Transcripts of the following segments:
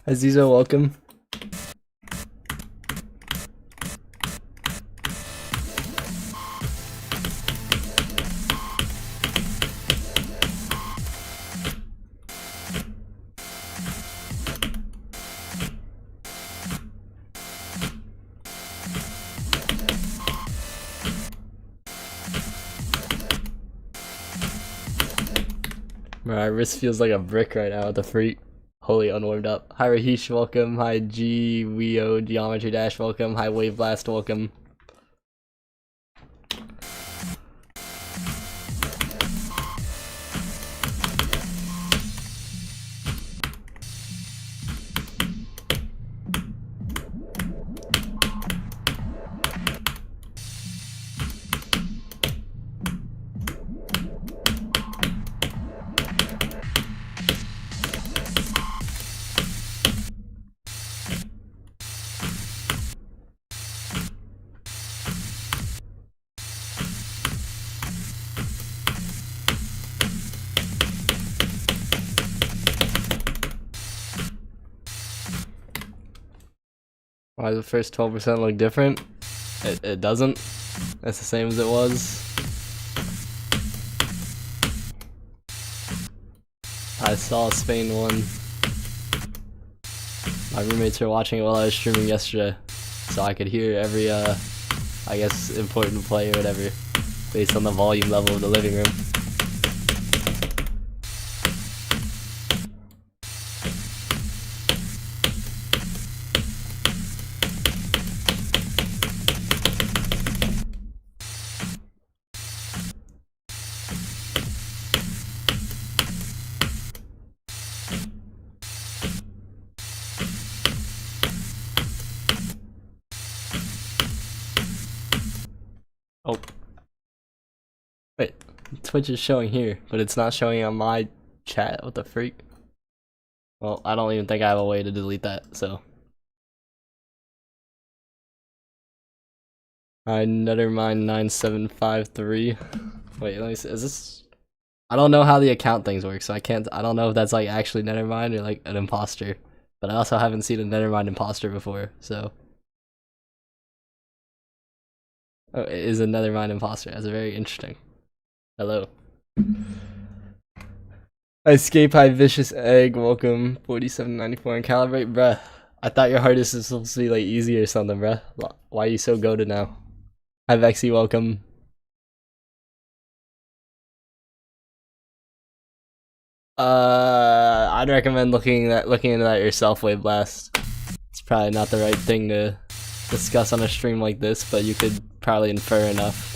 Azizo, welcome. My wrist feels like a brick right now with the freak. Holy unwarmed up. Hi Rahish, welcome. Hi GWO Geometry Dash, welcome. Hi Wave Blast, welcome. Why does the first 12% look different? It doesn't. It's the same as it was. I saw Spain won. My roommates were watching it while I was streaming yesterday, so I could hear every, I guess, important play or whatever, based on the volume level of the living room. Oh. Wait, Twitch is showing here, but it's not showing on my chat. What the freak? Well, I don't even think I have a way to delete that, so. Nethermind 9753. Wait, let me see. Is this? I don't know how the account things work, so I don't know if that's like actually Nethermind or like an imposter. But I also haven't seen a Nethermind imposter before, so. Oh, it is a Nethermind imposter. That's very interesting. Hello. Escape High Vicious Egg, welcome. 4794 and Calibrate, bruh. I thought your hardest is supposed to be like easy or something, bruh. Why are you so goated now? Hi Vexy, welcome. I'd recommend looking into that yourself, Wave Blast. It's probably not the right thing to discuss on a stream like this, but you could probably infer enough.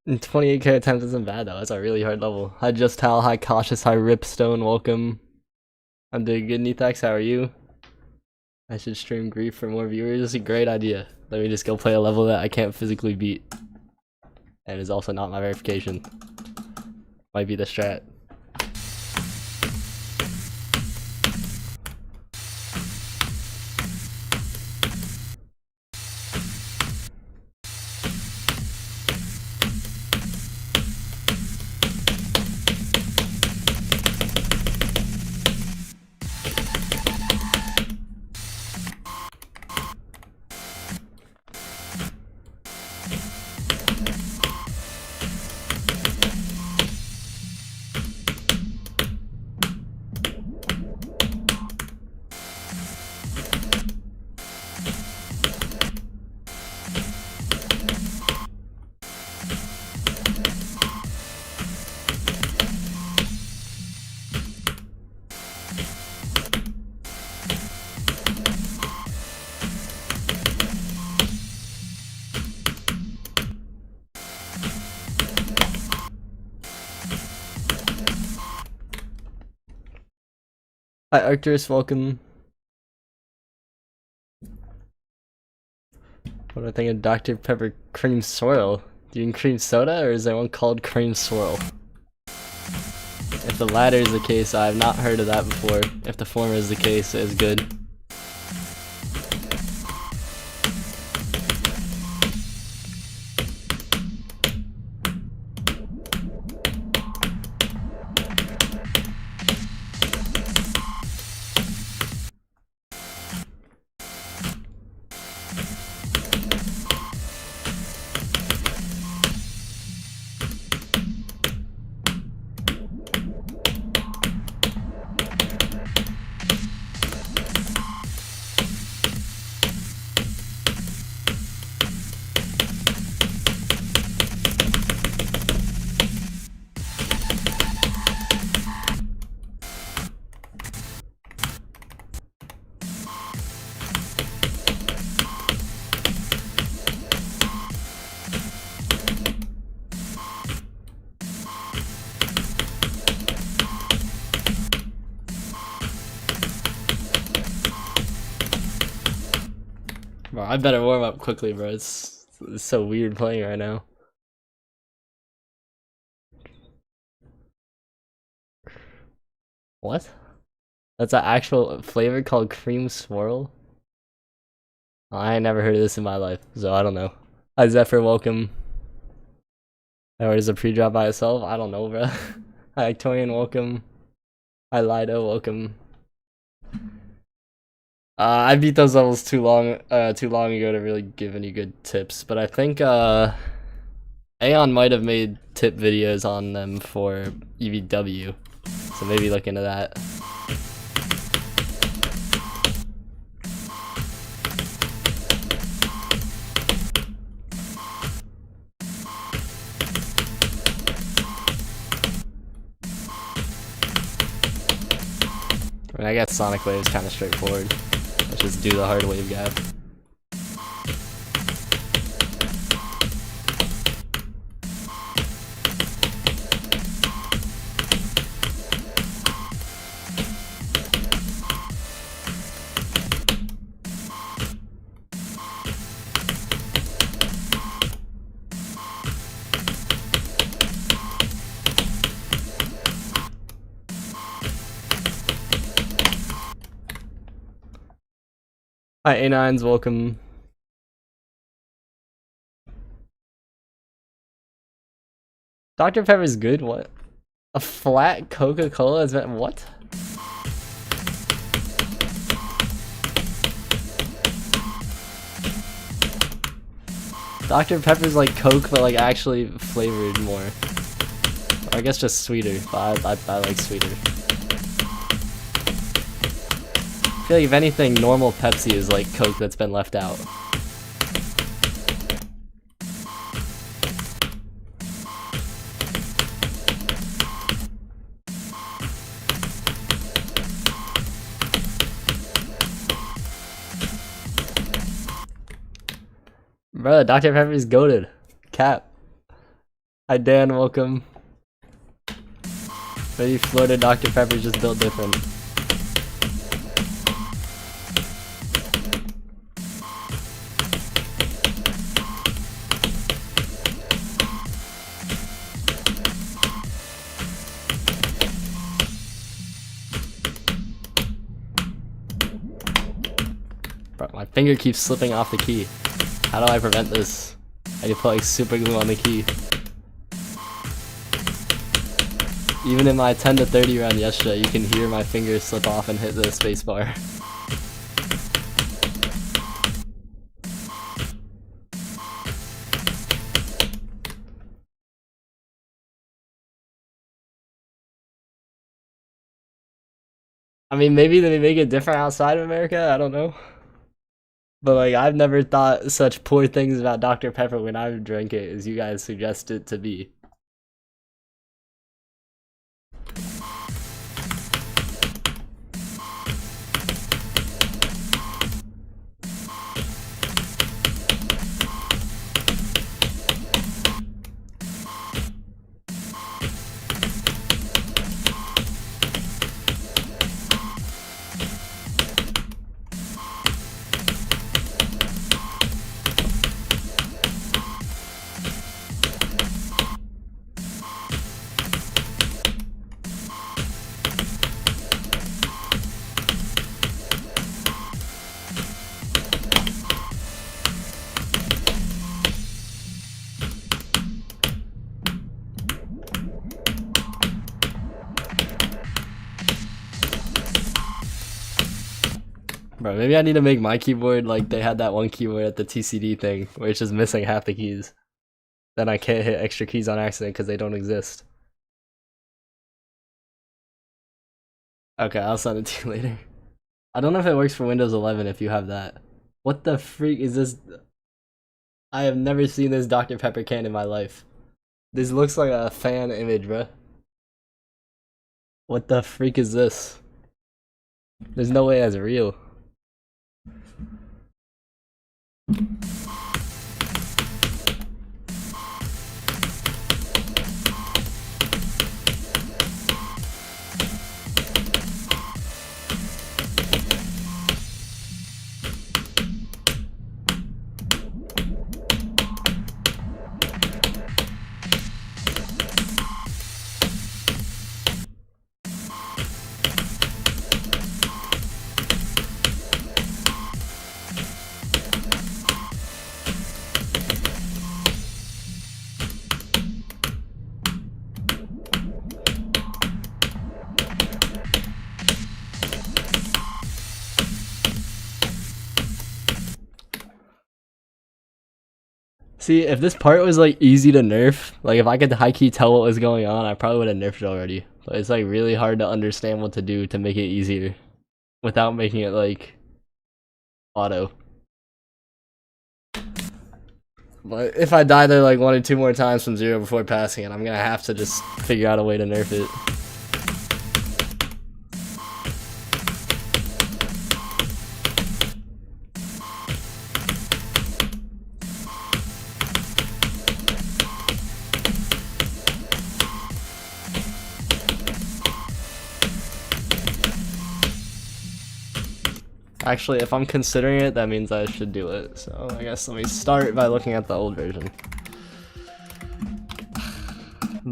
And 28k attempts isn't bad though, that's a really hard level. Hi Just Hal, hi Cautious, hi Ripstone, welcome. I'm doing good, Neathax, how are you? I should stream Grief for more viewers, it's a great idea. Let me just go play a level that I can't physically beat. And is also not my verification. Might be the strat. Hi Arcturus, welcome. What do I think of Dr. Pepper cream swirl? Do you mean cream soda, or is there one called cream swirl? If the latter is the case, I have not heard of that before. If the former is the case, it is good. Bro, I better warm up quickly, bro. It's so weird playing right now. What? That's an actual flavor called cream swirl? I ain't never heard of this in my life, so I don't know. Hi Zephyr, welcome. Or is a pre-drop by itself? I don't know, bro. Hi Victorian, welcome. Hi Lido, welcome. I beat those levels too long ago to really give any good tips, but I think Aeon might have made tip videos on them for EVW, so maybe look into that. I mean, I guess Sonic Wave is kind of straightforward. Let's just do the hard wave gap. Hi A9s, welcome. Dr. Pepper's good? What? A flat Coca-Cola has been what? Dr. Pepper's like Coke, but like actually flavored more. Or I guess just sweeter, but I like sweeter. I feel like if anything, normal Pepsi is like Coke that's been left out. Bro, Dr. Pepper's goated. Cap. Hi Dan, welcome. Maybe Florida Dr. Pepper's just built different. Bro, my finger keeps slipping off the key. How do I prevent this? I need to put like super glue on the key. Even in my 10 to 30 round yesterday, you can hear my fingers slip off and hit the spacebar. I mean, maybe they make it different outside of America, I don't know. But like, I've never thought such poor things about Dr. Pepper when I drank it as you guys suggest it to be. Bro, maybe I need to make my keyboard like they had that one keyboard at the TCD thing where it's just missing half the keys. Then I can't hit extra keys on accident because they don't exist. Okay, I'll send it to you later. I don't know if it works for Windows 11 if you have that. What the freak is this? I have never seen this Dr. Pepper can in my life. This looks like a fan image, bruh. What the freak is this? There's no way that's real. See, if this part was like easy to nerf, like if I could high key tell what was going on, I probably would have nerfed it already. But it's like really hard to understand what to do to make it easier without making it like auto. But if I die there like 1 or 2 more times from 0 before passing it, I'm gonna have to just figure out a way to nerf it. Actually, if I'm considering it, that means I should do it. So I guess let me start by looking at the old version.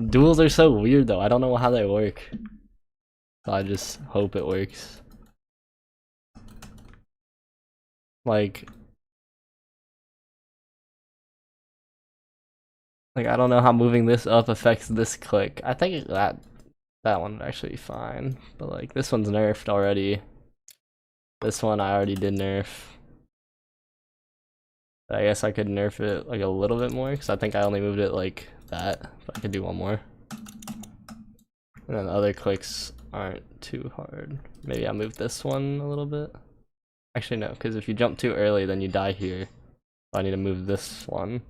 Duels are so weird though, I don't know how they work. So I just hope it works. Like I don't know how moving this up affects this click. I think that one would actually be fine. But like this one's nerfed already. This one I already did nerf. I guess I could nerf it like a little bit more because I think I only moved it like that. But I could do one more. And then the other clicks aren't too hard. Maybe I move this one a little bit. Actually no, because if you jump too early then you die here. So I need to move this one.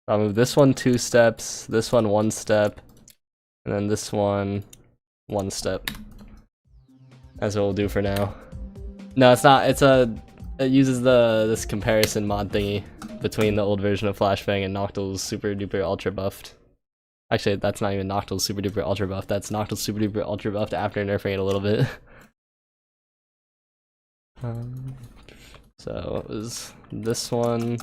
I'll move this one 2 steps, this one 1 step, and then this one 1 step. That's what we'll do for now. No, it's not. It uses this comparison mod thingy between the old version of FLASHBANG and Noctil's super duper ultra buffed. Actually, that's not even Noctil's super duper ultra buffed. That's Noctil's super duper ultra buffed after nerfing it a little bit. So it was this one.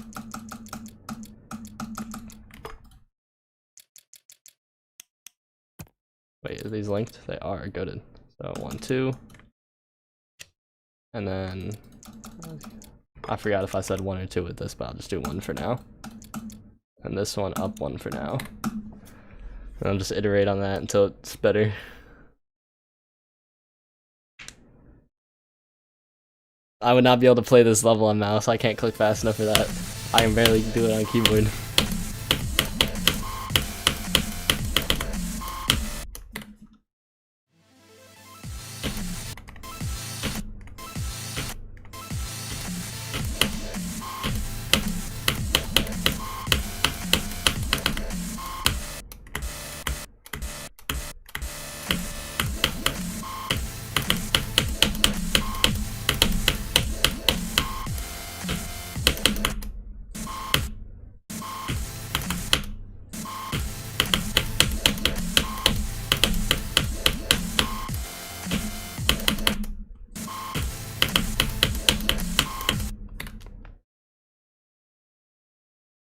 Wait, are these linked? They are. Goated. So 1, 2. And then I forgot if I said 1 or 2 with this, but I'll just do 1 for now. And this one up 1 for now. And I'll just iterate on that until it's better. I would not be able to play this level on mouse. I can't click fast enough for that. I can barely do it on keyboard.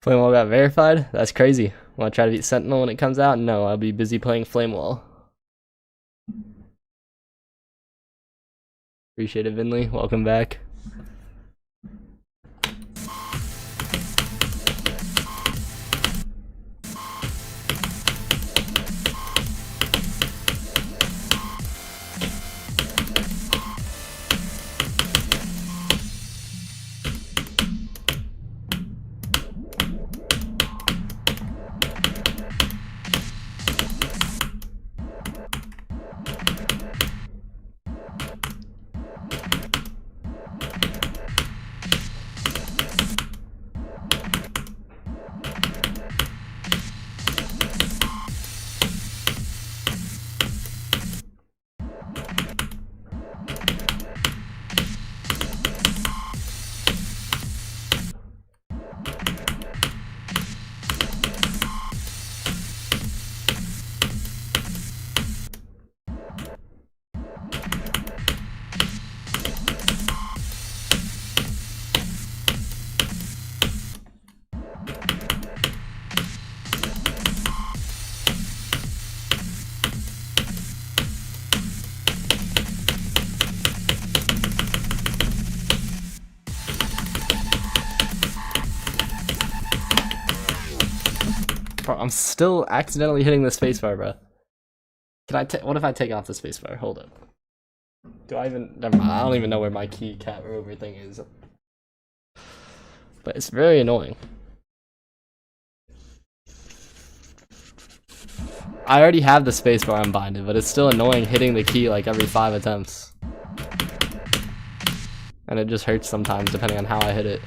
Flame Wall got verified? That's crazy. Wanna try to beat Sentinel when it comes out? No, I'll be busy playing Flame Wall. Appreciate it, Vinley. Welcome back. Bro, I'm still accidentally hitting the spacebar, bro. Can I what if I take off the spacebar? Hold up. Do I even... Never mind, I don't even know where my keycap rover thing is. But it's very annoying. I already have the spacebar unbinded, but it's still annoying hitting the key like every 5 attempts. And it just hurts sometimes depending on how I hit it.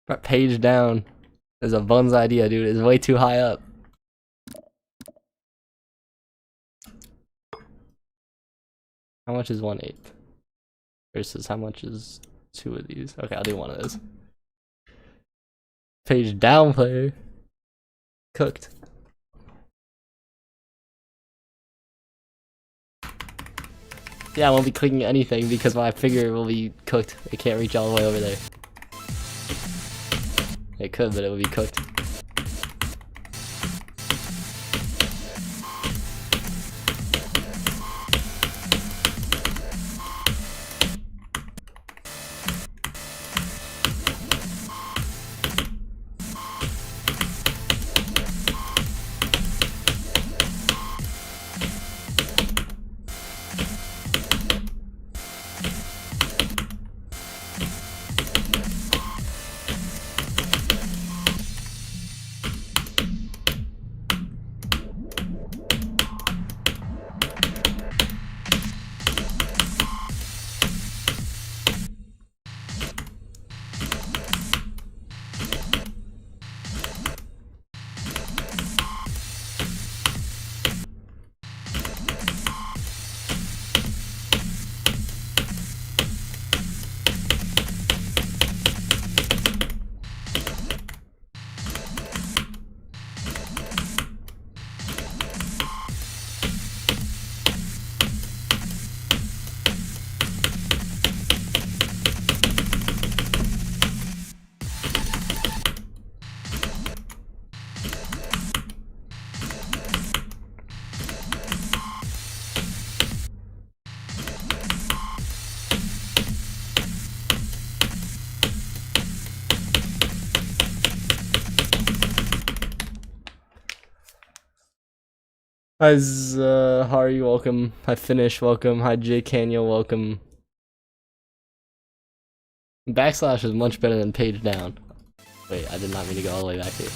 But page down is a Bun's idea, dude. It's way too high up. How much is 1/8 versus how much is 2 of these? Okay, I'll do one of those. Page down player. Cooked. Yeah, I won't be clicking anything because my figure will be cooked. It can't reach all the way over there. It could, but it would be cooked. Hi, Hari, welcome. Hi, Finish, welcome. Hi, J. Canyo, welcome. Backslash is much better than page down. Wait, I did not mean to go all the way back here.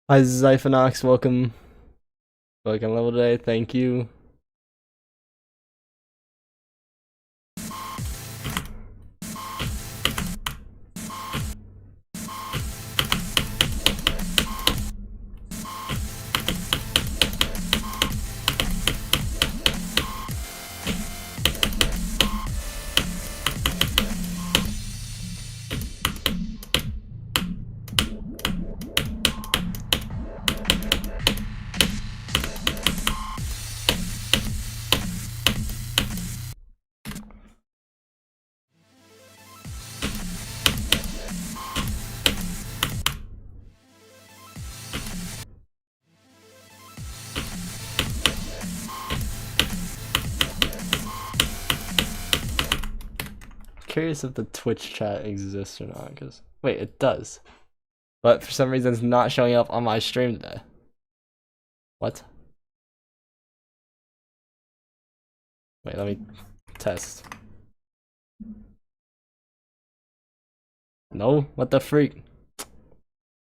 Hi, Zyphanox, welcome. Welcome level today, thank you. curious if the Twitch chat exists or not, because wait, it does. But for some reason it's not showing up on my stream today. What? Wait, let me test. No? What the freak?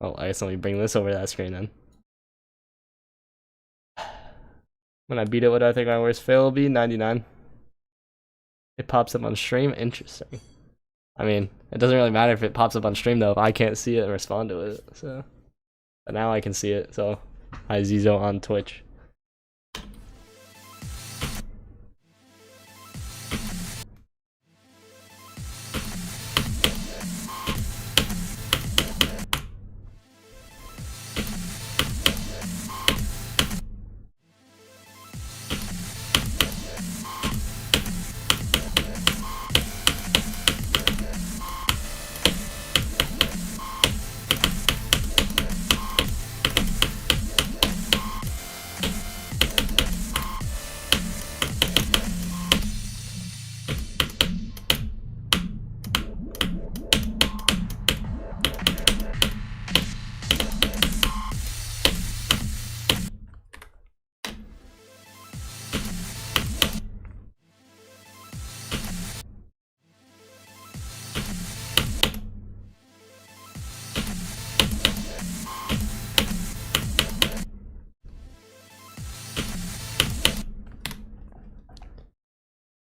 Oh, I guess let me bring this over to that screen then. When I beat it, what do I think my worst fail will be? 99. It pops up on stream? Interesting. I mean, it doesn't really matter if it pops up on stream though, if I can't see it and respond to it, so. But now I can see it, so. Hi Zizo on Twitch.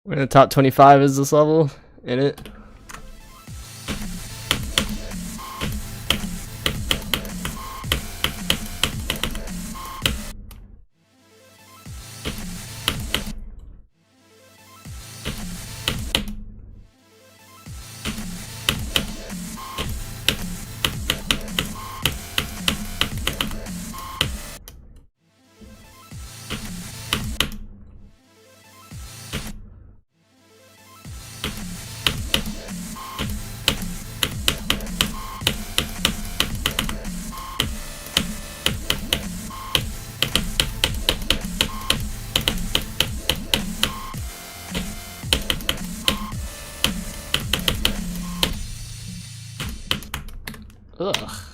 We're in the top 25 is this level in it. Ugh.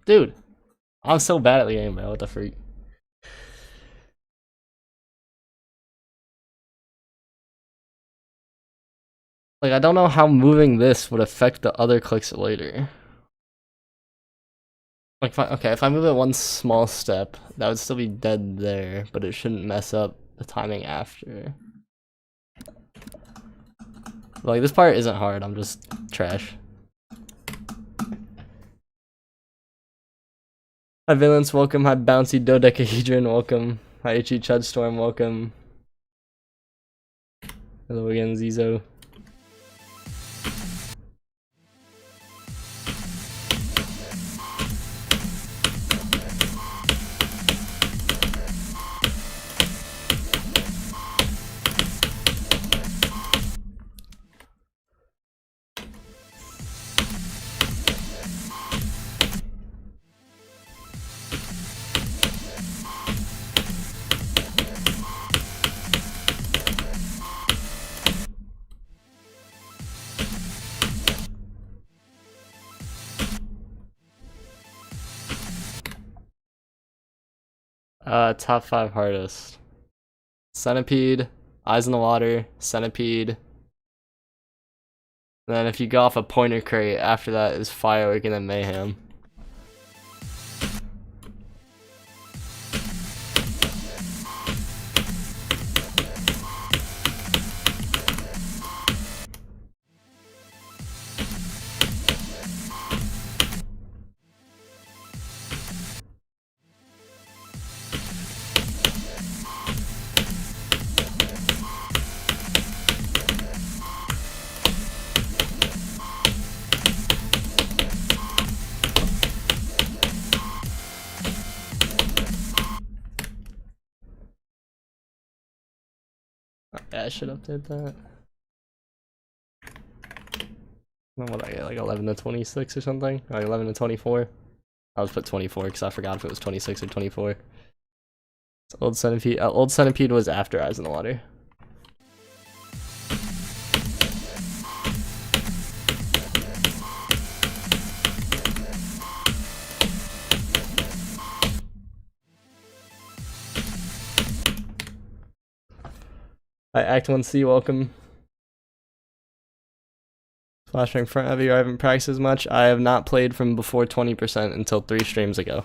Dude, I'm so bad at the game, man. What the freak? Like, I don't know how moving this would affect the other clicks later. Like, if I move it one small step, that would still be dead there, but it shouldn't mess up the timing after. Like, this part isn't hard, I'm just trash. Hi Valence, welcome. Hi Bouncy Dodecahedron, welcome. Hi Itchy Chudstorm, welcome. Hello again, Zizo. Top 5 hardest. Centipede, Eyes in the Water, Centipede. Then if you go off a pointer crate, after that is Firework and then Mayhem. Yeah, I should update that. What I get, like 11 to 26 or something? Like 11 to 24? I'll just put 24 because I forgot if it was 26 or 24. So old Centipede was after Eyes in the Water. Hi, Act 1C, welcome. Flashbang front heavy, I haven't practiced as much. I have not played from before 20% until 3 streams ago.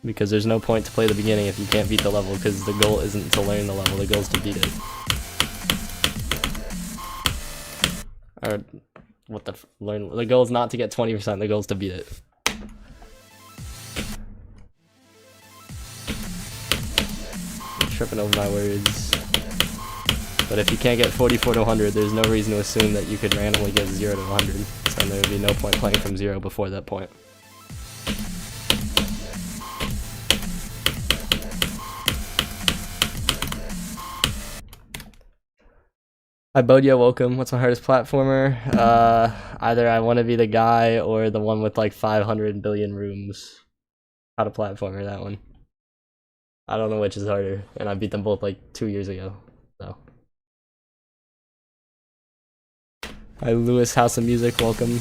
Because there's no point to play the beginning if you can't beat the level, because the goal isn't to learn the level, the goal is to beat it. Or, what the learn, the goal is not to get 20%, the goal is to beat it. I'm tripping over my words. But if you can't get 44 to 100, there's no reason to assume that you could randomly get 0 to 100. So there would be no point playing from 0 before that point. Hi Bodia, welcome. What's my hardest platformer? Either I Want to Be the Guy or the one with like 500 billion rooms. How to platformer that one. I don't know which is harder, and I beat them both like 2 years ago. So. Hi Lewis, House of Music, welcome.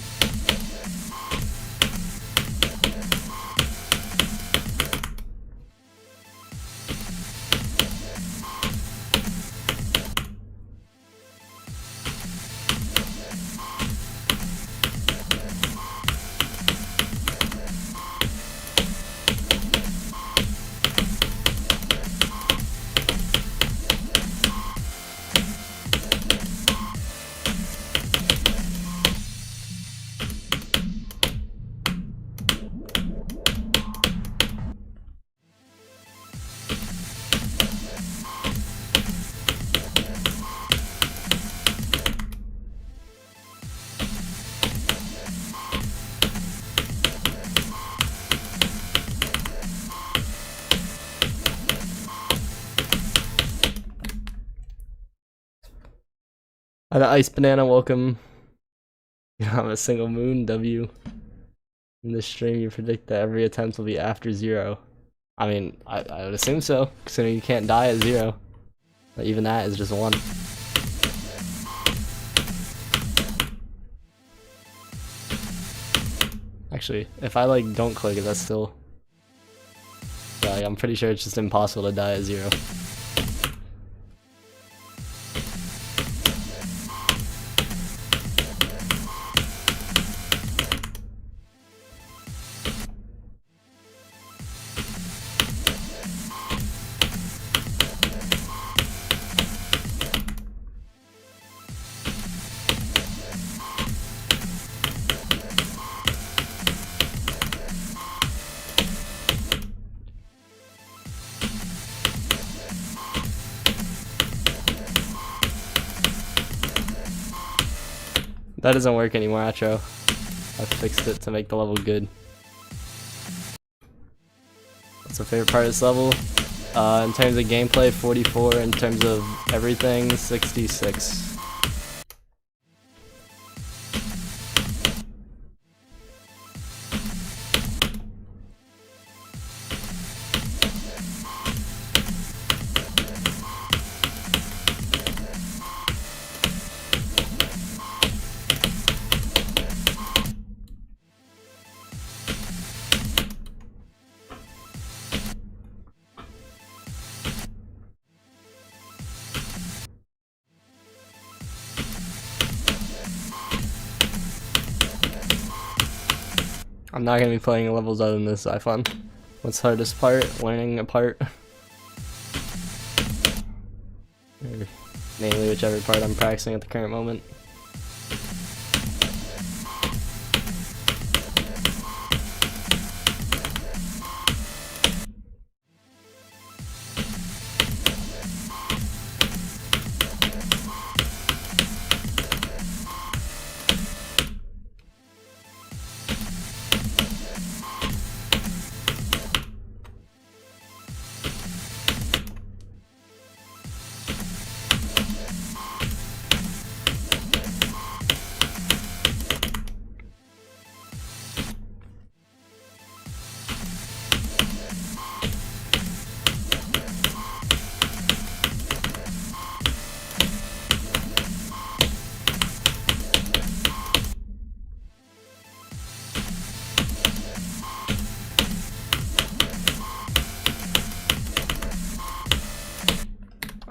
The Ice Banana, welcome. You don't have a single moon, W. In this stream, you predict that every attempt will be after 0. I mean, I would assume so, considering you can't die at 0. But even that is just 1. Actually, if I like don't click it, that's still... Yeah, like, I'm pretty sure it's just impossible to die at 0. That doesn't work anymore, Atro. I fixed it to make the level good. What's my favorite part of this level? In terms of gameplay, 44. In terms of everything, 66. I'm not gonna be playing levels other than this iPhone. What's the hardest part? Learning a part. Or namely whichever part I'm practicing at the current moment.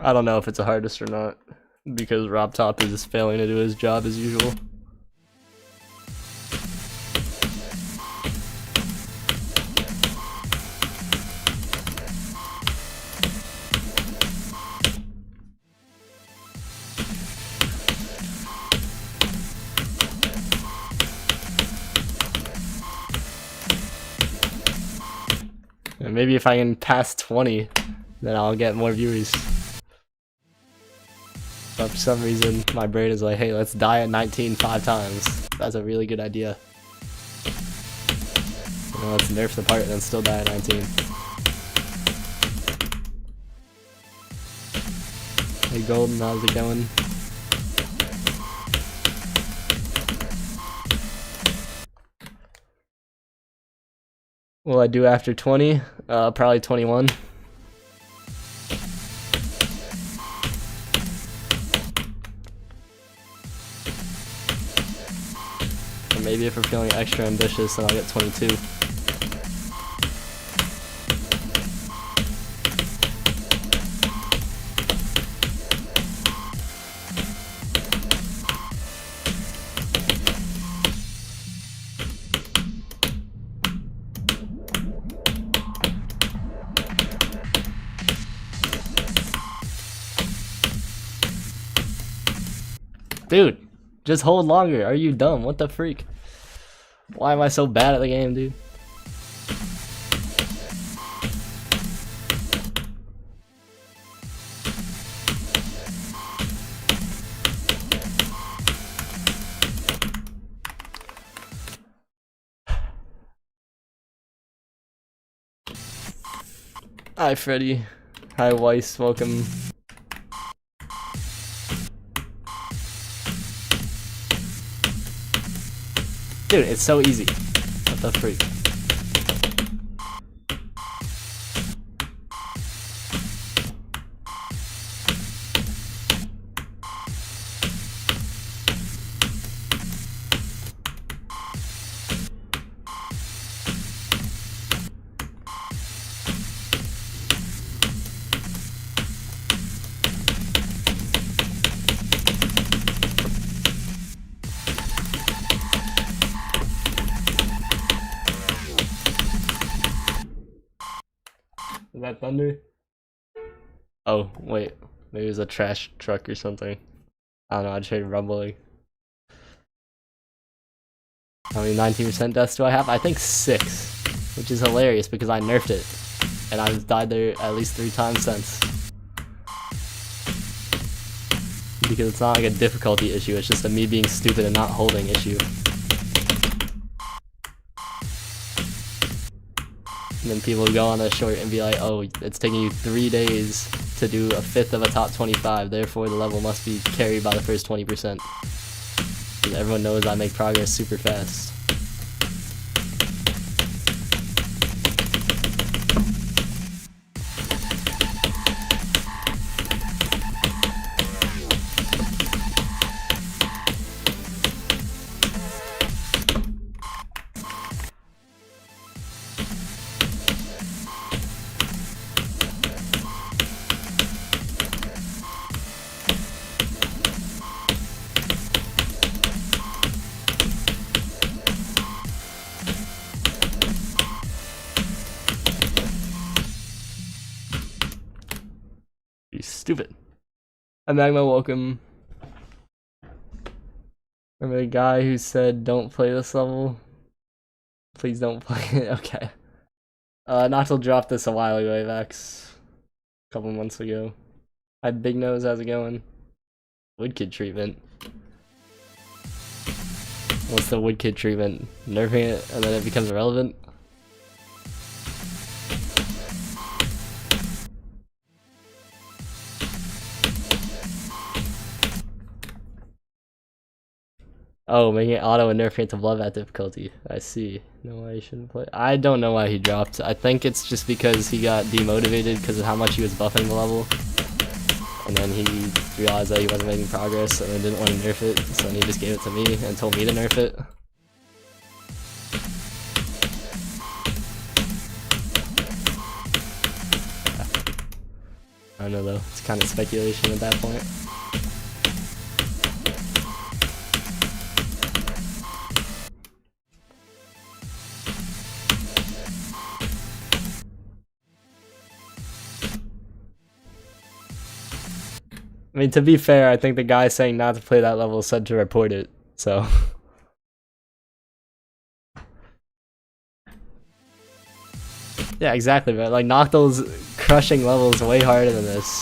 I don't know if it's a hardest or not, because Rob Top is failing to do his job as usual. And maybe if I can pass 20, then I'll get more viewers. But for some reason, my brain is like, hey, let's die at 19 5 times. That's a really good idea. You know, let's nerf the part and then still die at 19. Hey Golden, how's it going? What will I do after 20? Probably 21. Or maybe if we're feeling extra ambitious, then I'll get 22. Dude, just hold longer. Are you dumb? What the freak? Why am I so bad at the game, dude? Hi, Freddy. Hi, Weiss. Welcome. Dude, it's so easy. What the freak? Is that thunder? Oh, wait. Maybe it was a trash truck or something. I don't know, I just heard rumbling. How many 19% deaths do I have? I think 6. Which is hilarious because I nerfed it. And I've died there at least 3 times since. Because it's not like a difficulty issue, it's just a me being stupid and not holding issue. And then people go on a short and be like, oh, it's taking you 3 days to do a fifth of a top 25, therefore the level must be carried by the first 20%. Because everyone knows I make progress super fast. Stupid. Hi Magma, welcome. Remember the guy who said don't play this level? Please don't play it. Okay. Noctil dropped this a while ago, Vax. A couple months ago. Hi Big Nose, how's it going? Woodkid treatment. What's the Woodkid treatment? Nerfing it and then it becomes irrelevant? Oh, making it auto and nerf Phantom Love at difficulty. I see. No why he shouldn't play. I don't know why he dropped. I think it's just because he got demotivated because of how much he was buffing the level. And then he realized that he wasn't making progress and then didn't want to nerf it. So then he just gave it to me and told me to nerf it. don't know though. It's kind of speculation at that point. I mean, to be fair, I think the guy saying not to play that level said to report it, so. Yeah, exactly, but like Noctil's crushing levels way harder than this,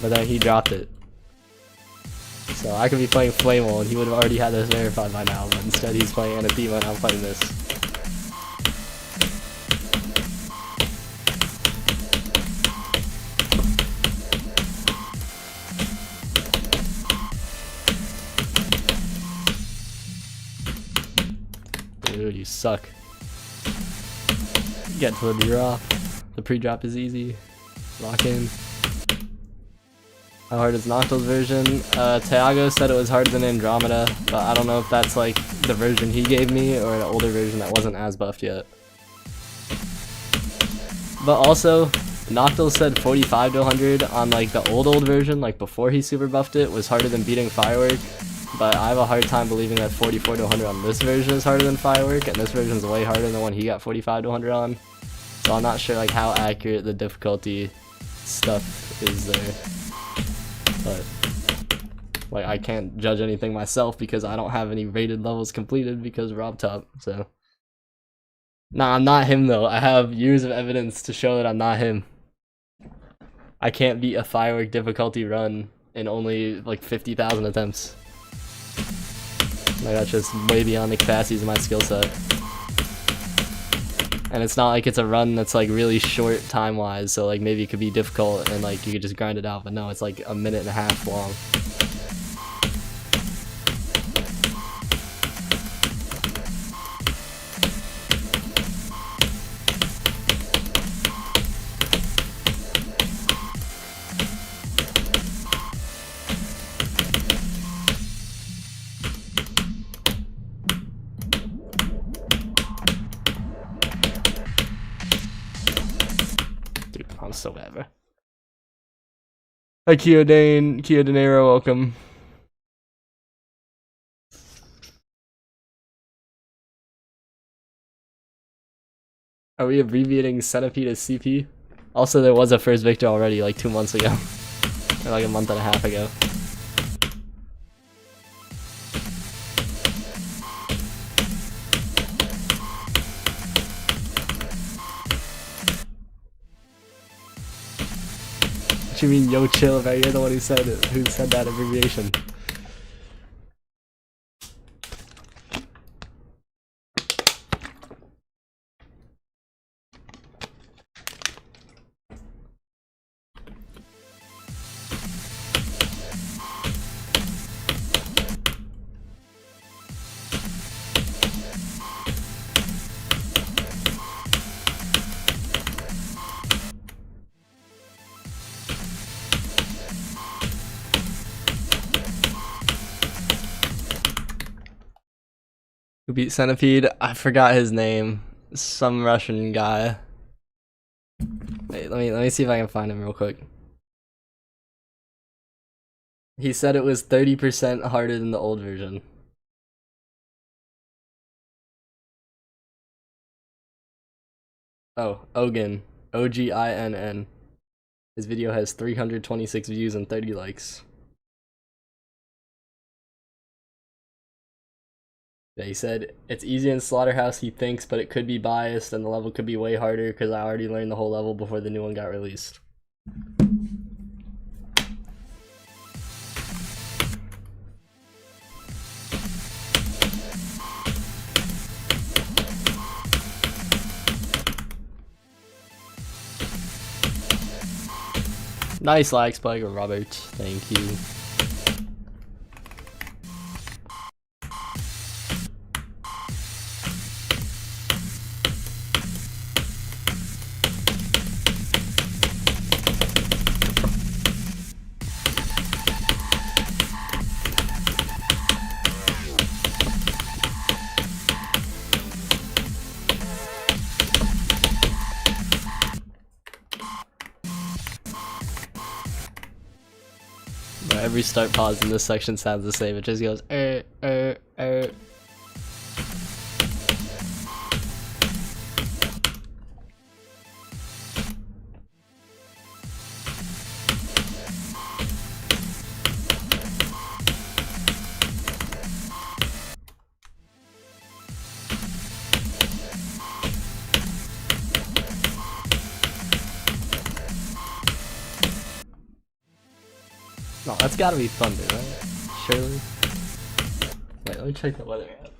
but then he dropped it. So I could be playing Flamewall and he would have already had this verified by now, but instead he's playing Anathema and I'm playing this. Dude, you suck. Get to the drop. The pre-drop is easy. Lock in. How hard is Noctil's version? Tiago said it was harder than Andromeda, but I don't know if that's like the version he gave me or an older version that wasn't as buffed yet. But also, Noctil said 45 to 100 on like the old version, like before he super buffed it, was harder than beating Firework. But I have a hard time believing that 44 to 100 on this version is harder than Firework, and this version is way harder than the one he got 45 to 100 on. So I'm not sure like how accurate the difficulty stuff is there. But like I can't judge anything myself because I don't have any rated levels completed because Rob top, so. Nah, I'm not him though. I have years of evidence to show that I'm not him. I can't beat a Firework difficulty run in only like 50,000 attempts. Like that's just way beyond the capacities of my skill set. And it's not like it's a run that's like really short time-wise, so like maybe it could be difficult and like you could just grind it out, but no, it's like a minute and a half long. I'm so bad, bro. Hi, Kia De Niro, welcome. Are we abbreviating Centipede as CP? Also, there was a first victor already, like 2 months ago. Or like a month and a half ago. What you mean, yo chill, bro? You're the one who said it, who said that abbreviation. Who beat Centipede? I forgot his name. Some Russian guy. Wait, let me see if I can find him real quick. He said it was 30% harder than the old version. Oh, Ogin. O-G-I-N-N. His video has 326 views and 30 likes. Yeah, he said, it's easy in Slaughterhouse, he thinks, but it could be biased and the level could be way harder because I already learned the whole level before the new one got released. Nice lag spike, Robert. Thank you. every start pause in this section sounds the same. It just goes No, that's gotta be thunder, right? Surely. Wait, let me check the weather app.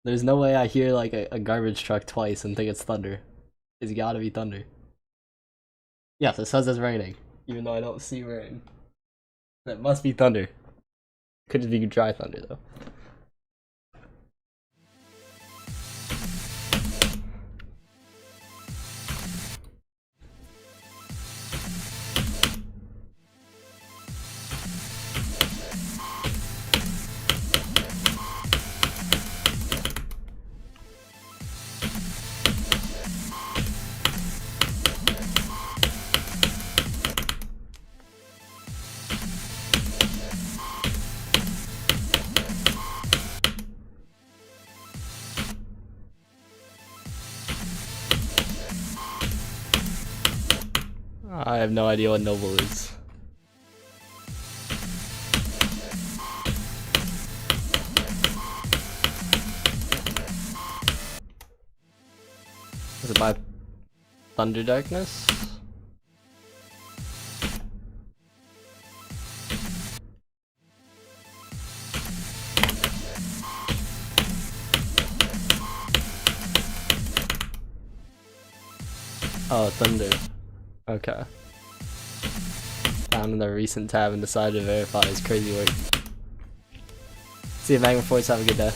There's no way I hear like a garbage truck twice and think it's thunder. It's gotta be thunder. Yes, it says it's raining, even though I don't see rain. That must be thunder. Could just be dry thunder though. I have no idea what noble is. Is it by Thunder Darkness? Oh, Thunder. Okay. Found in the recent tab and decided to verify his crazy work. See you, Magma Force. Have a good day.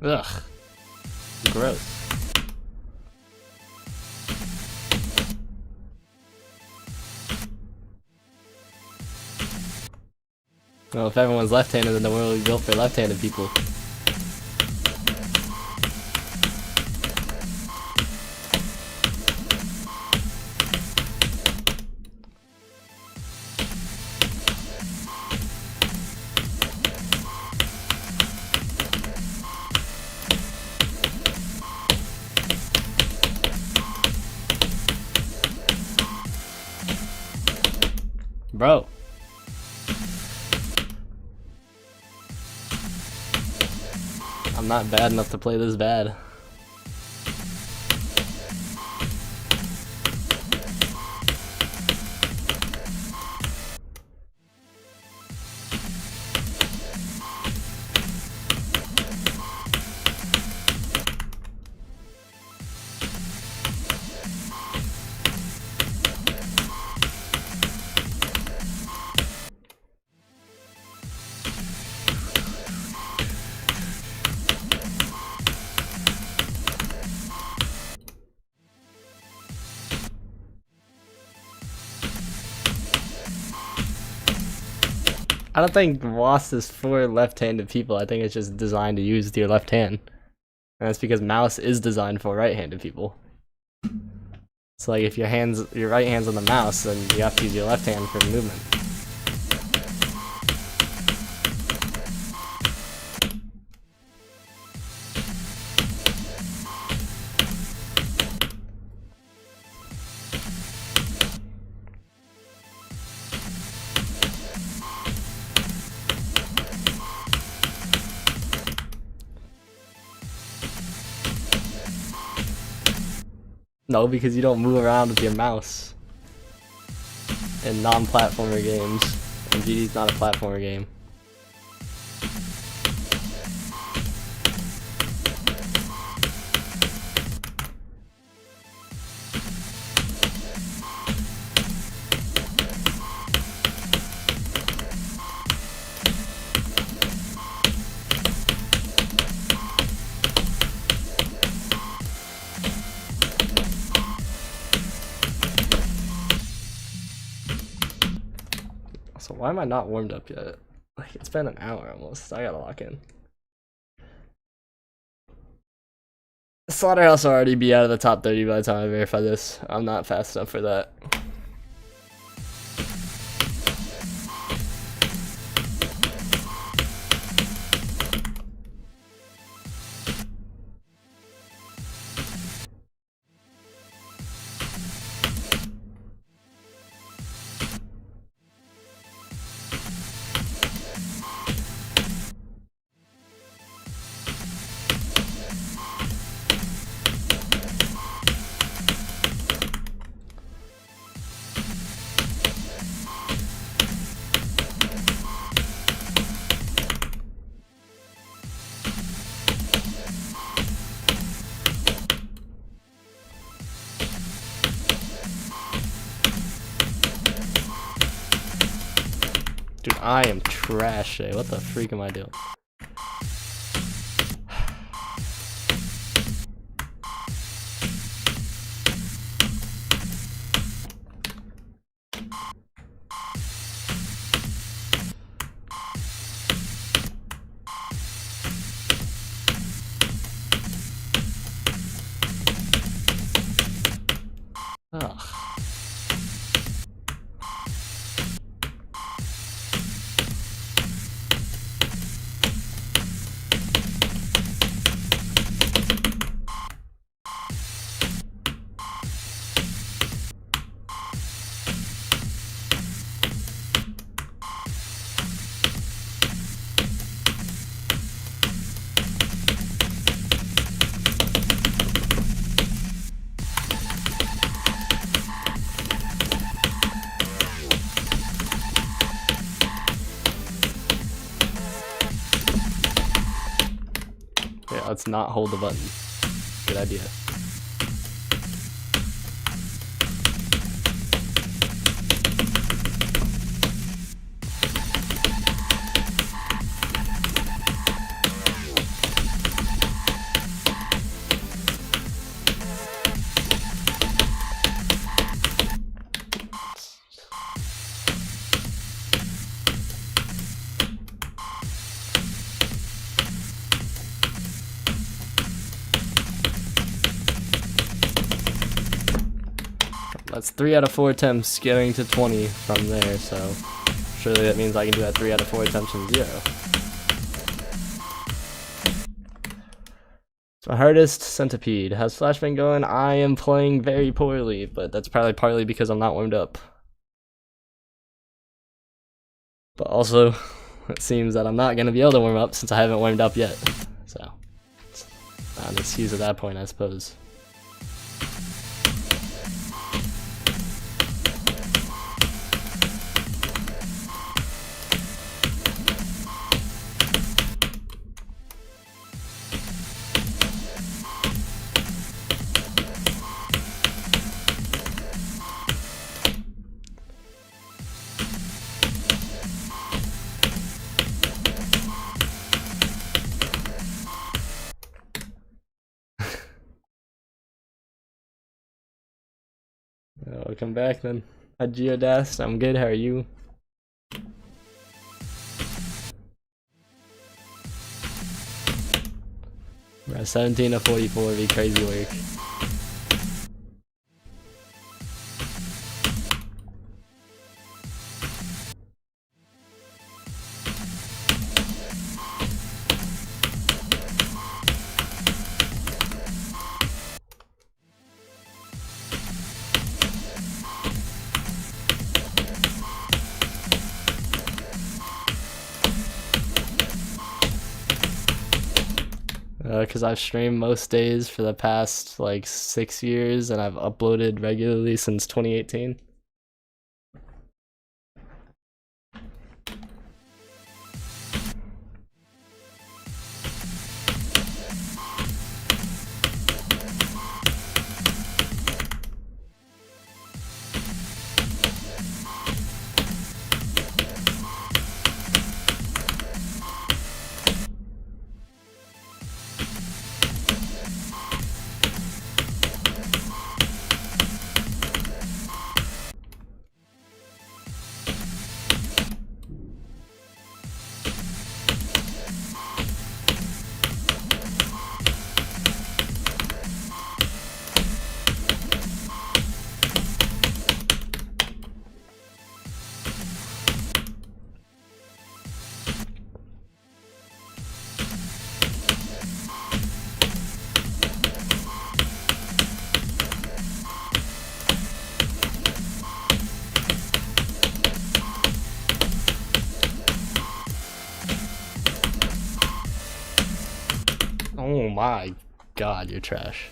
Ugh. Gross. Well, if everyone's left-handed, then the world would be built for left-handed people. Bro. I'm not bad enough to play this bad. I don't think mouse is for left-handed people. I think it's just designed to use with your left hand. And that's because mouse is designed for right-handed people. So like if your right hand's on the mouse, then you have to use your left hand for movement. No, because you don't move around with your mouse in non-platformer games, and GD's not a platformer game. So why am I not warmed up yet? Like, it's been an hour almost. I gotta lock in. Slaughterhouse will already be out of the top 30 by the time I verify this. I'm not fast enough for that. Dude, I am trash today. What the freak am I doing? Ugh. Yeah, let's not hold the button. Good idea. That's 3 out of 4 attempts getting to 20 from there, so surely that means I can do that 3 out of 4 attempts from 0. So hardest centipede. How's FLASHBANG going? I am playing very poorly, but that's probably partly because I'm not warmed up. But also, it seems that I'm not going to be able to warm up since I haven't warmed up yet. So, it's not an excuse at that point, I suppose. Welcome back then. Hi Geodast, I'm good, how are you? Bro, 17 to 44 would be crazy work. Because I've streamed most days for the past like 6 years and I've uploaded regularly since 2018. my god, you're trash.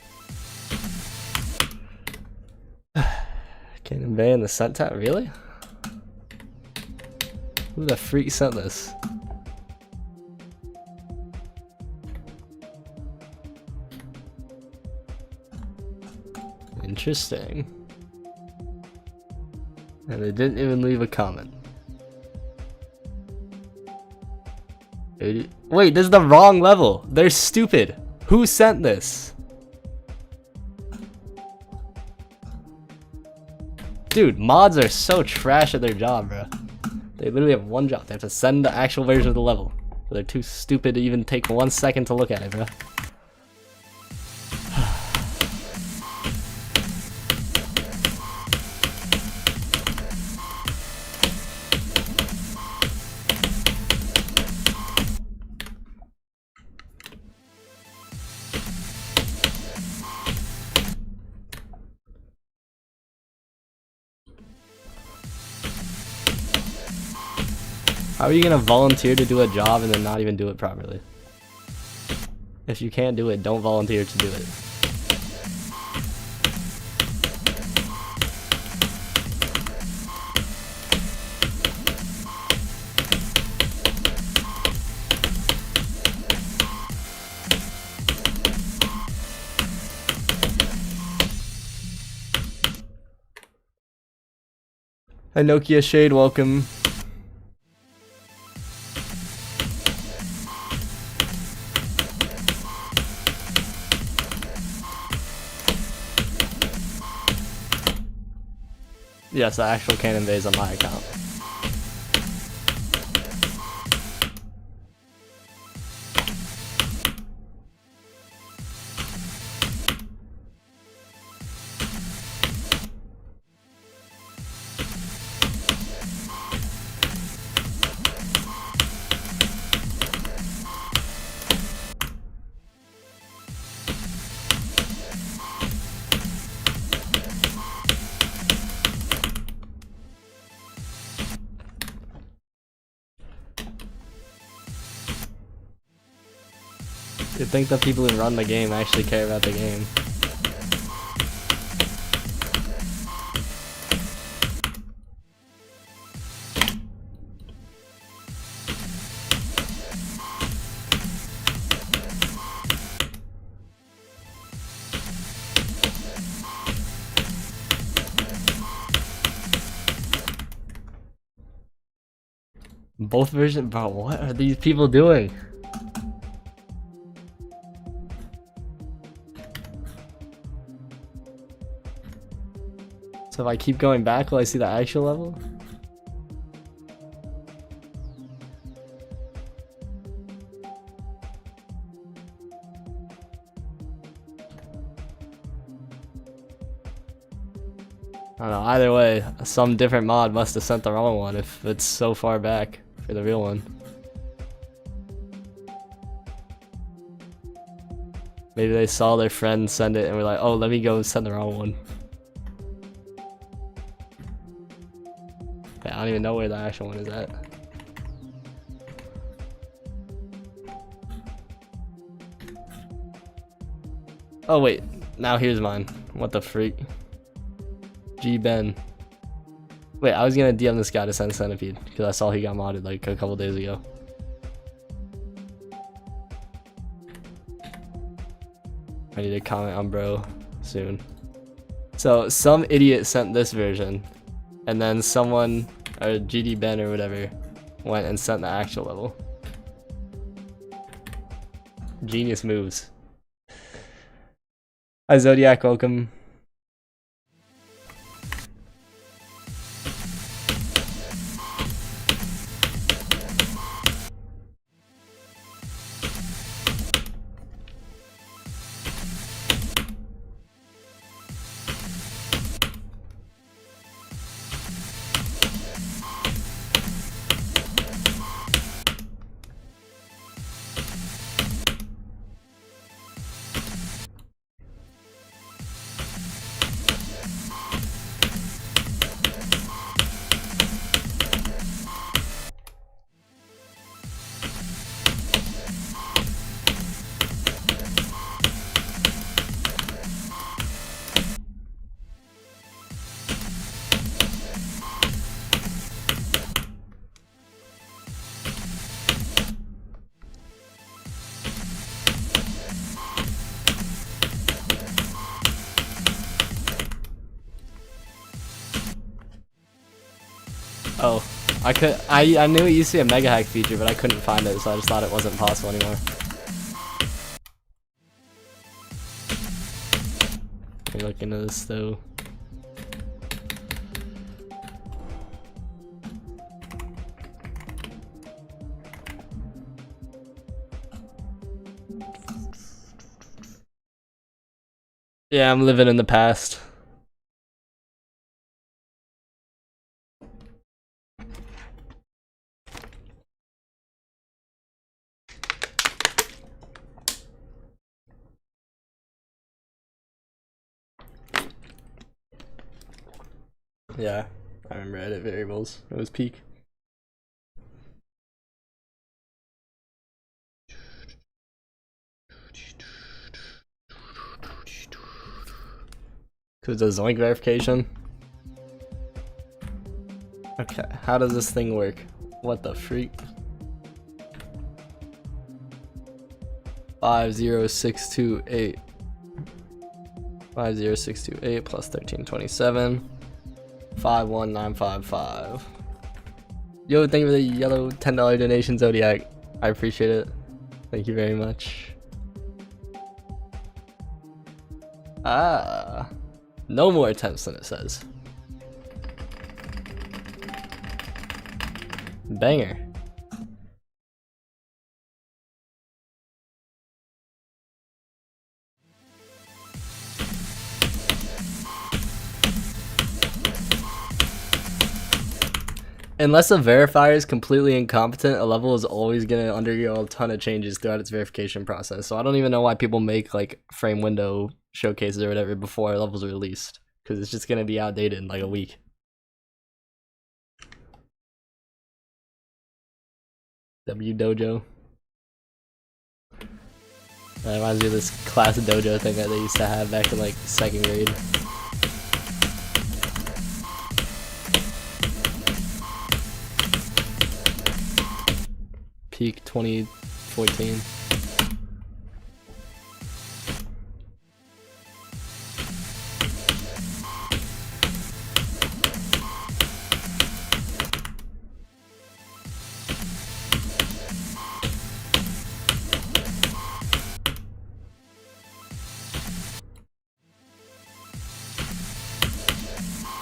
Can't convey in the sent tab, really? Who the freak sent this? Interesting. And they didn't even leave a comment. Wait, this is the wrong level. They're stupid. Who sent this? Dude, mods are so trash at their job, bro. They literally have one job. They have to send the actual version of the level. They're too stupid to even take 1 second to look at it, bro. How are you gonna volunteer to do a job and then not even do it properly? If you can't do it, don't volunteer to do it. Hi Nokia Shade, welcome. Yes, the actual cannon bay is on my account. You'd think the people who run the game actually care about the game. Both versions, bro, what are these people doing? So if I keep going back, will I see the actual level? I don't know, either way, some different mod must have sent the wrong one if it's so far back for the real one. Maybe they saw their friend send it and were like, oh, let me go send the wrong one. I don't even know where the actual one is at. Oh wait, now here's mine. What the freak? G Ben. Wait, I was gonna DM this guy to send Centipede because I saw he got modded like a couple days ago. I need to comment on bro soon. So some idiot sent this version, and then someone, or GD Ben or whatever, went and sent the actual level. Genius moves. Hi Zodiac, welcome. Oh, I knew it used to be a mega hack feature, but I couldn't find it, so I just thought it wasn't possible anymore. Let me look into this though. Yeah, I'm living in the past. Yeah, I remember edit variables. It was peak. Cause the Zoink verification. Okay, how does this thing work? What the freak? 50628. 50628 plus 1327. 51955. Yo, thank you for the yellow $10 donation, Zodiac. I appreciate it. Thank you very much. Ah, no more attempts than it says. Banger. Unless a verifier is completely incompetent, a level is always going to undergo a ton of changes throughout its verification process. So I don't even know why people make like frame window showcases or whatever before a level's released, because it's just going to be outdated in like a week. W Dojo. That reminds me of this class dojo thing that they used to have back in like 2nd grade. Peak 2014.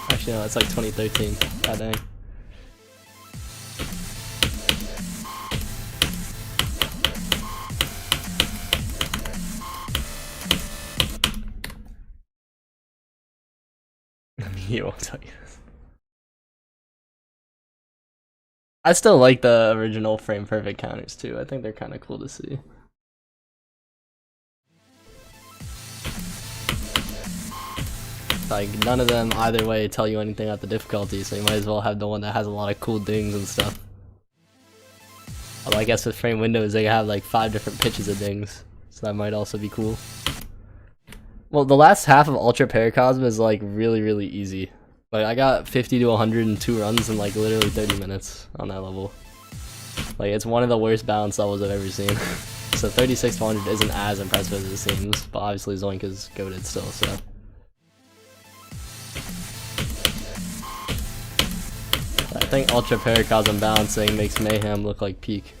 Actually, no, it's like 2013. God dang. He won't tell you this. I still like the original frame perfect counters too. I think they're kind of cool to see. Like, none of them either way tell you anything about the difficulty, so you might as well have the one that has a lot of cool dings and stuff. Although I guess with frame windows they have like 5 different pitches of dings, so that might also be cool. Well, the last half of Ultra Paracosm is like really easy. Like, I got 50 to 100 in 2 runs in like literally 30 minutes on that level. Like, it's one of the worst balance levels I've ever seen. So 36 to 100 isn't as impressive as it seems, but obviously Zoink is goated still, so. I think Ultra Paracosm balancing makes Mayhem look like peak.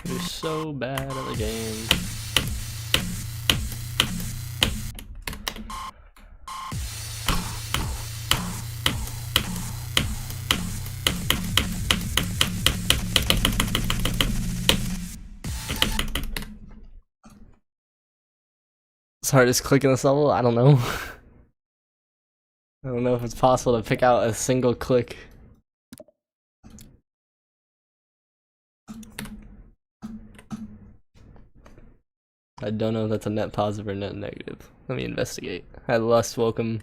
You're so bad at the game. It's hardest click in this level? I don't know. I don't know if it's possible to pick out a single click. I don't know if that's a net positive or net negative. Let me investigate. Hi, Lust, welcome.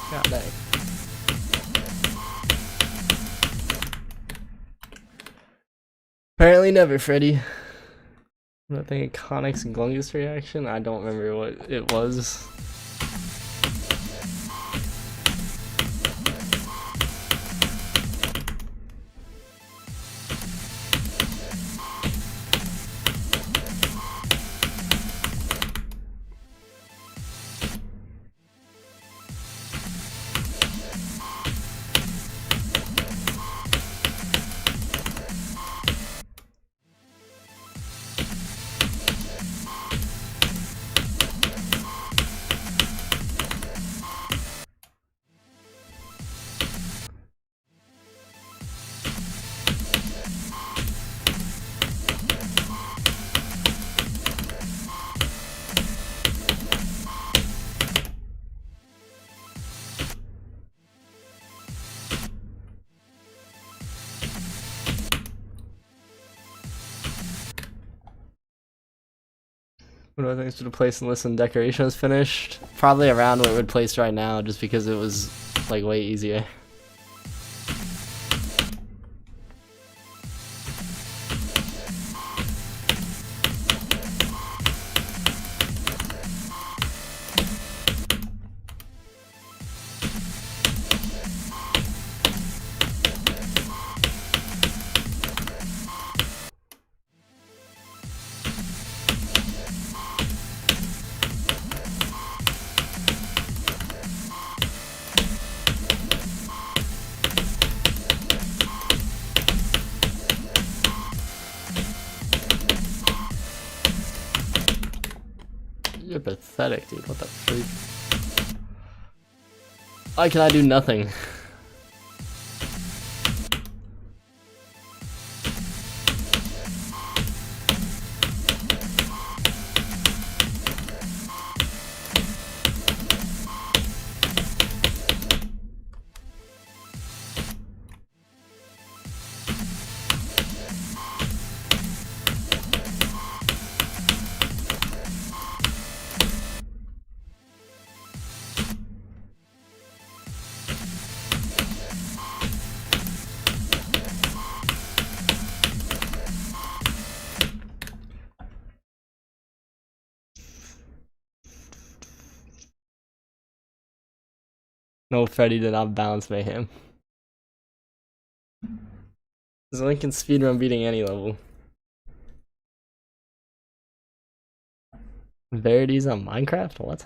God dang. Apparently never, Freddy. I think Conix and Glungus reaction? I don't remember what it was. What other things to place and listen? Decoration is finished. Probably around what it would place right now, just because it was like way easier. You're pathetic, dude. What the freak? Why can I do nothing? No, Freddy did not balance Mayhem. Is Lincoln speedrun beating any level? Verities on Minecraft? What?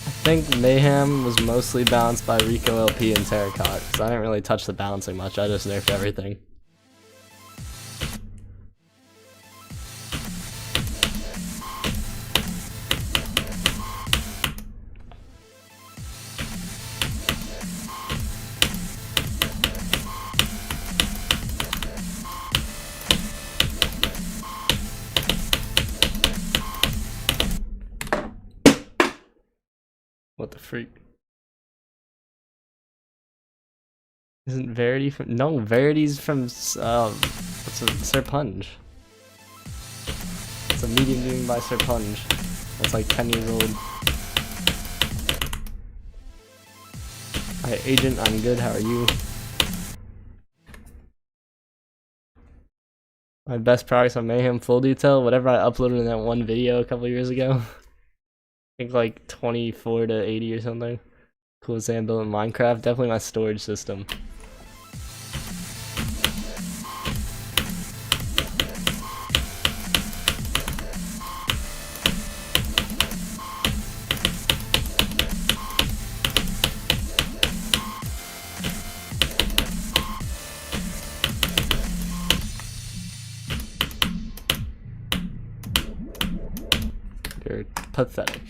I think Mayhem was mostly balanced by Rico LP and Terracotta, because I didn't really touch the balancing much, I just nerfed everything. What the freak? Isn't Verity from? No, Verity's from what's Sir Punj. It's a medium game by Sir Punj. That's like 10 years old. Hi, Agent. I'm good. How are you? My best products on Mayhem Full Detail. Whatever I uploaded in that one video a couple years ago. I think like 24 to 80 or something. Coolest thing I built in Minecraft. Definitely my storage system. You're pathetic.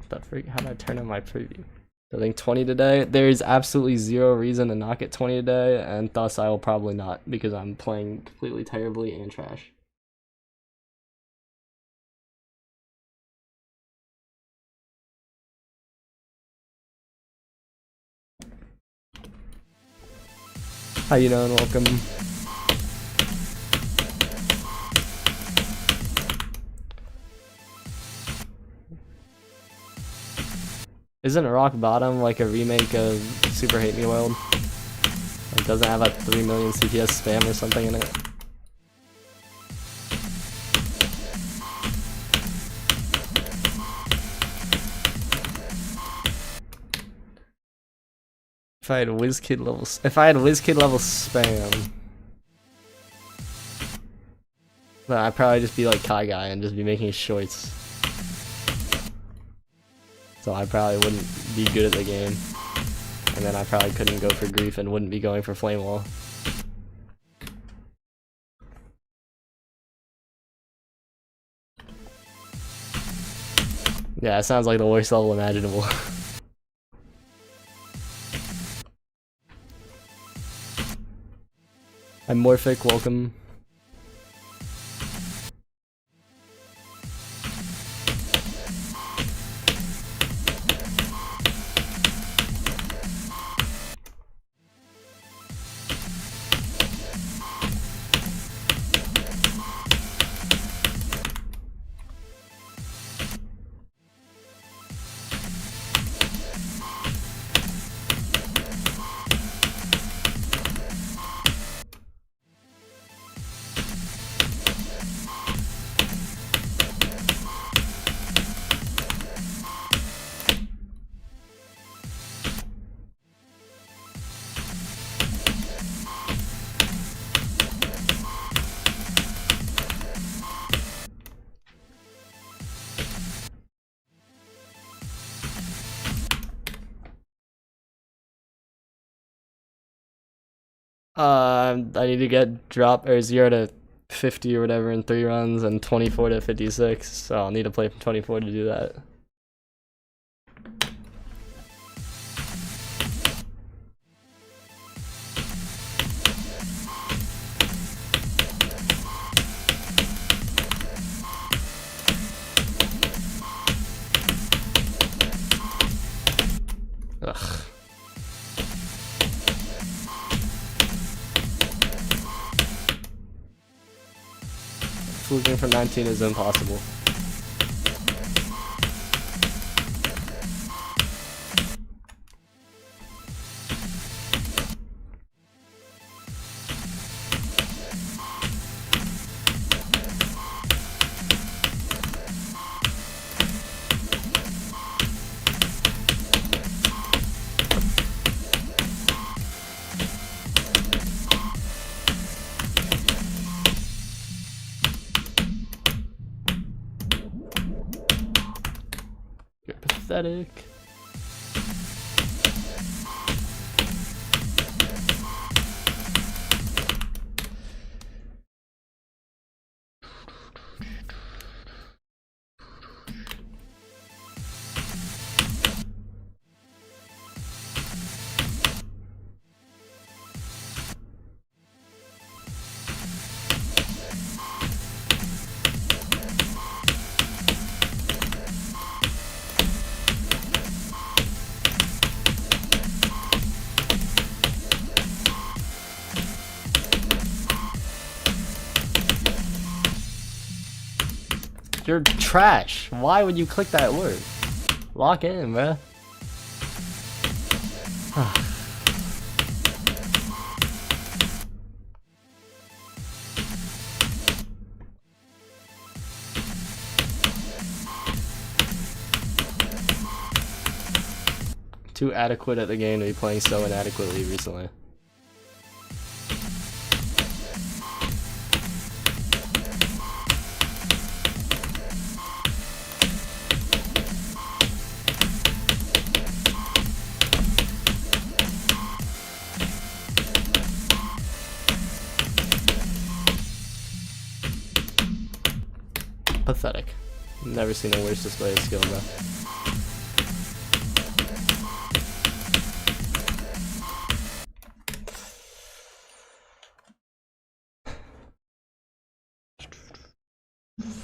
What the freak? How did I turn on my preview? Building 20 today. There is absolutely zero reason to not get 20 today, and thus I will probably not because I'm playing completely terribly and trash. How you doing? Welcome. Isn't Rock Bottom like a remake of Super Hate Me World? It doesn't have a 3 million CPS spam or something in it. If I had WizKid level spam, then I'd probably just be like Kai Guy and just be making shorts. So I probably wouldn't be good at the game. And then I probably couldn't go for grief and wouldn't be going for flame wall. Yeah, it sounds like the worst level imaginable. I'm Morphic, welcome. I need to get drop or 0 to 50 or whatever in 3 runs and 24 to 56, so I'll need to play from 24 to do that. Ugh. Fluking from 19 is impossible. You're pathetic. You're trash. Why would you click that word? Lock in, bruh. 'Too adequate at the game to be playing so inadequately recently. Pathetic. Never seen a worse display of skill, bro.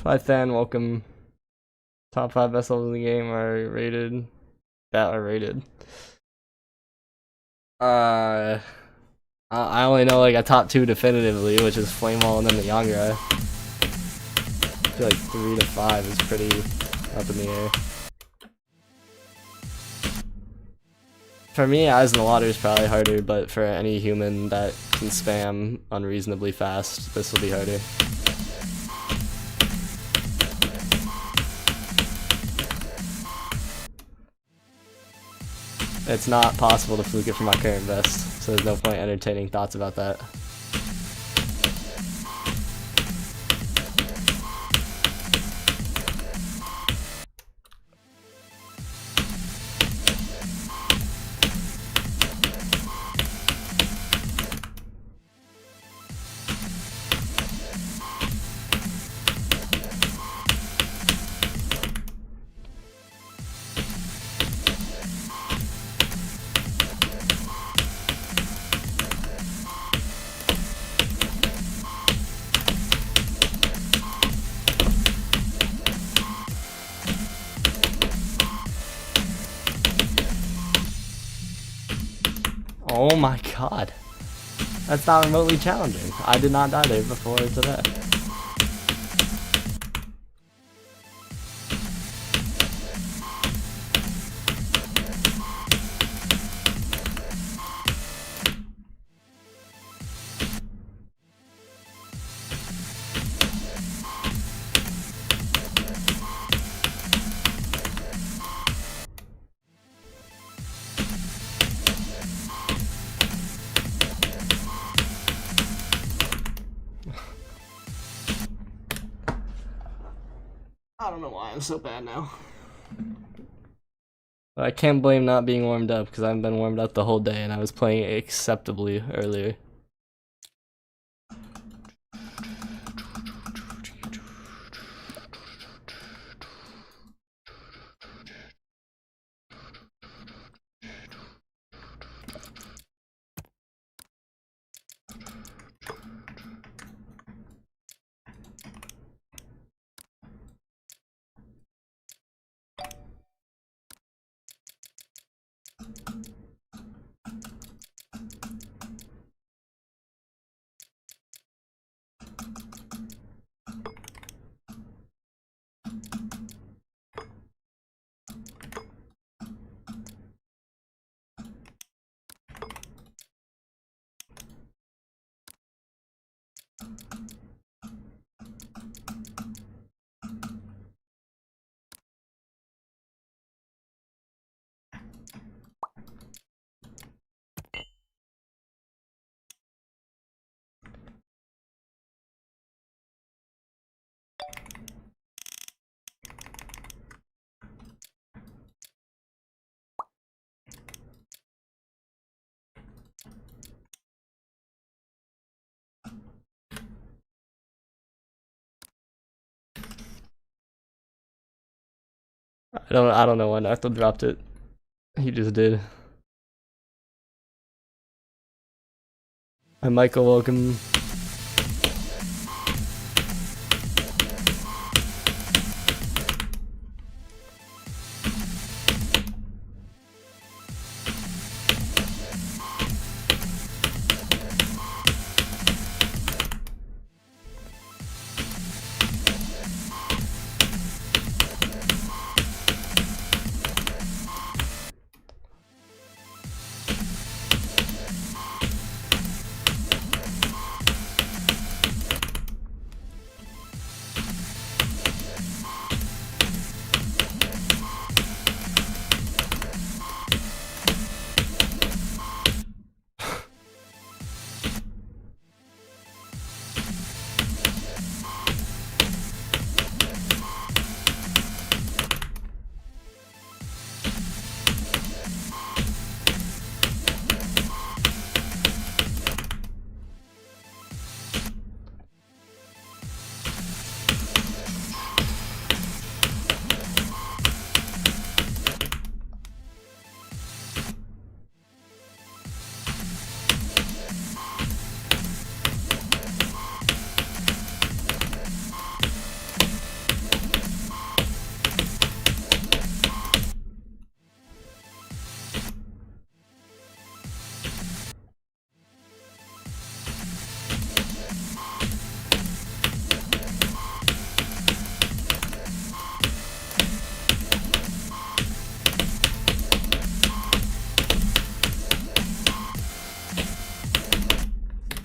Hi Than, welcome. Top 5 best levels in the game are rated. That are rated. I only know like a top 2 definitively, which is Flame Wall and then the Yangra. I feel like 3 to 5 is pretty up in the air. For me, Eyes in the Water is probably harder, but for any human that can spam unreasonably fast, this will be harder. It's not possible to fluke it from my current vest, so there's no point entertaining thoughts about that. Oh my god. That's not remotely challenging. I did not die there before today. I don't know why I'm so bad now. I can't blame not being warmed up because I haven't been warmed up the whole day and I was playing acceptably earlier. I don't know why Nacto dropped it. He just did. Hi Michael, welcome.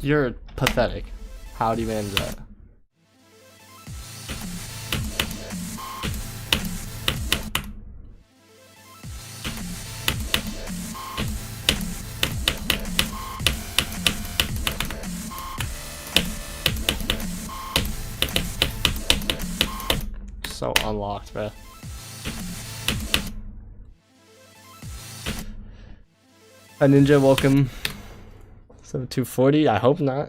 You're pathetic. How do you manage that? So unlocked, bruh. A ninja, welcome. So 240, I hope not.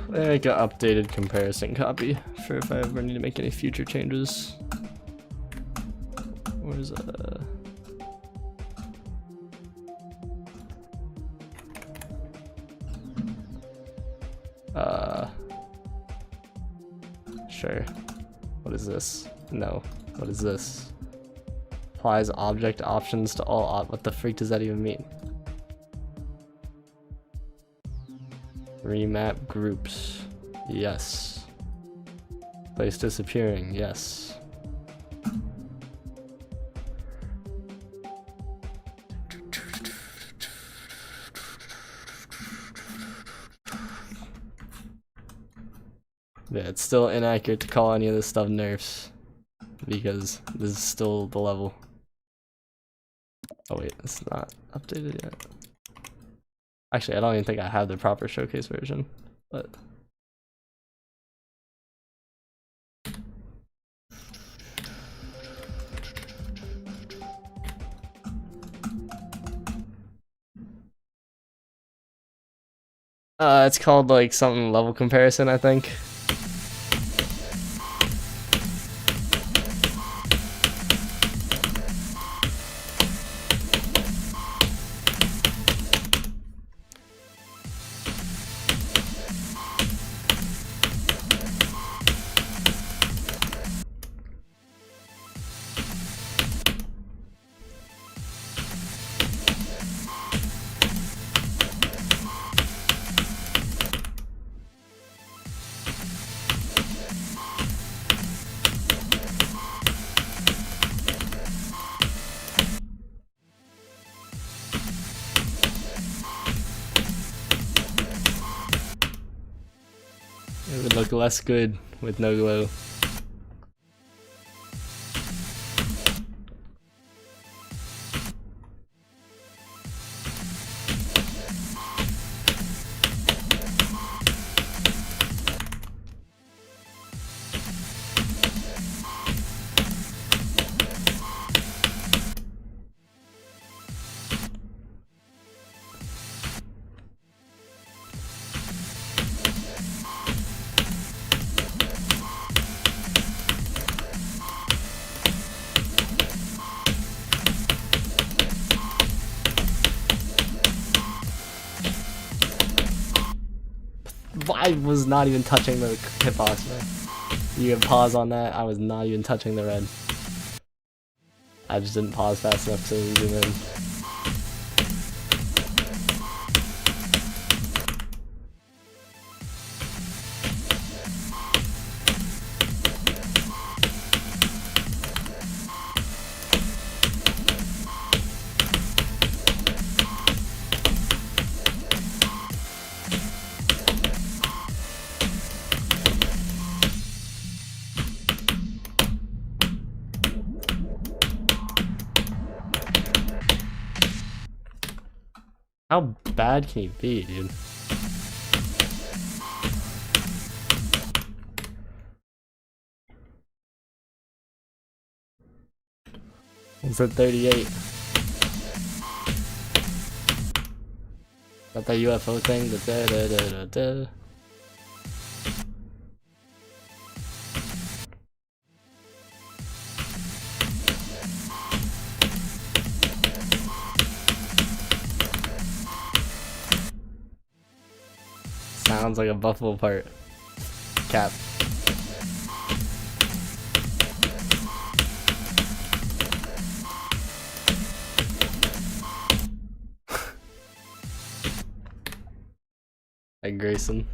Make an updated comparison copy for if I ever need to make any future changes. Where's sure. What is this? No. What is this? Applies object options to all what the freak does that even mean? Remap groups. Yes. Place disappearing. Yes. Yeah, it's still inaccurate to call any of this stuff nerfs because this is still the level. Oh wait, it's not updated yet. Actually, I don't even think I have the proper showcase version, but it's called like something level comparison, I think. It would look less good with no glow. I was not even touching the hitbox, man. You can pause on that. I was not even touching the red. I just didn't pause fast enough to zoom in. How bad can you be, dude? It's at 38. Got that UFO thing? Da, da, da, da, da. Sounds like a buffalo part. Cap. Like Grayson.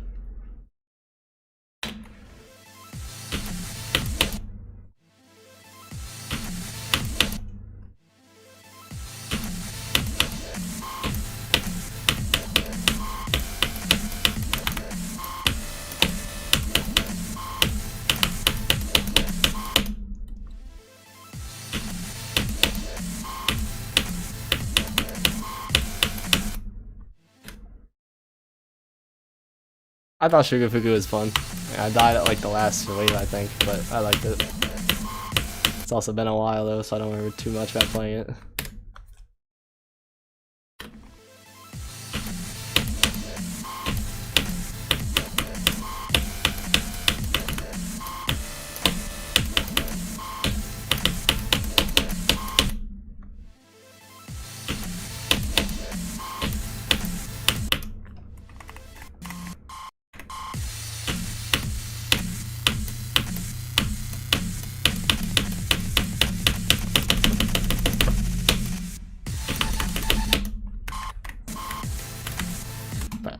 I thought Sugar Fuku was fun. I died at like the last wave, I think, but I liked it. It's also been a while though, so I don't remember too much about playing it.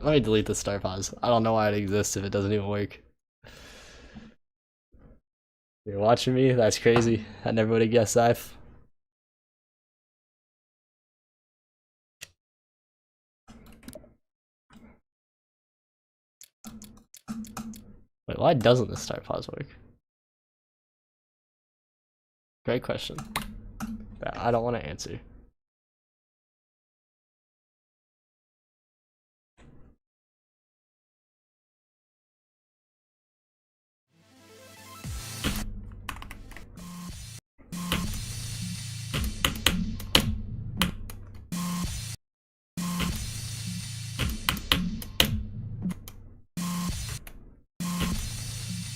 Let me delete the star pause. I don't know why it exists if it doesn't even work. You're watching me? That's crazy. I never would have guessed that. Wait, why doesn't the star pause work? Great question that I don't want to answer.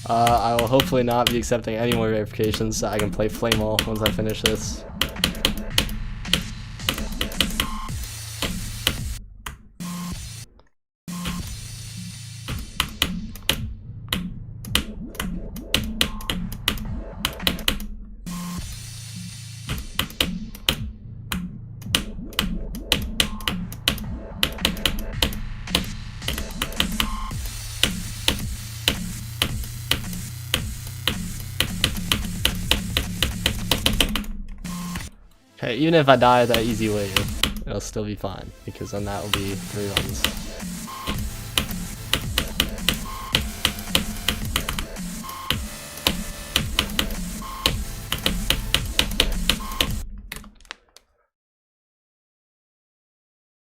I will hopefully not be accepting any more verifications so I can play Flame All once I finish this. Okay, even if I die that easy way, it'll still be fine, because then that will be 3 runs.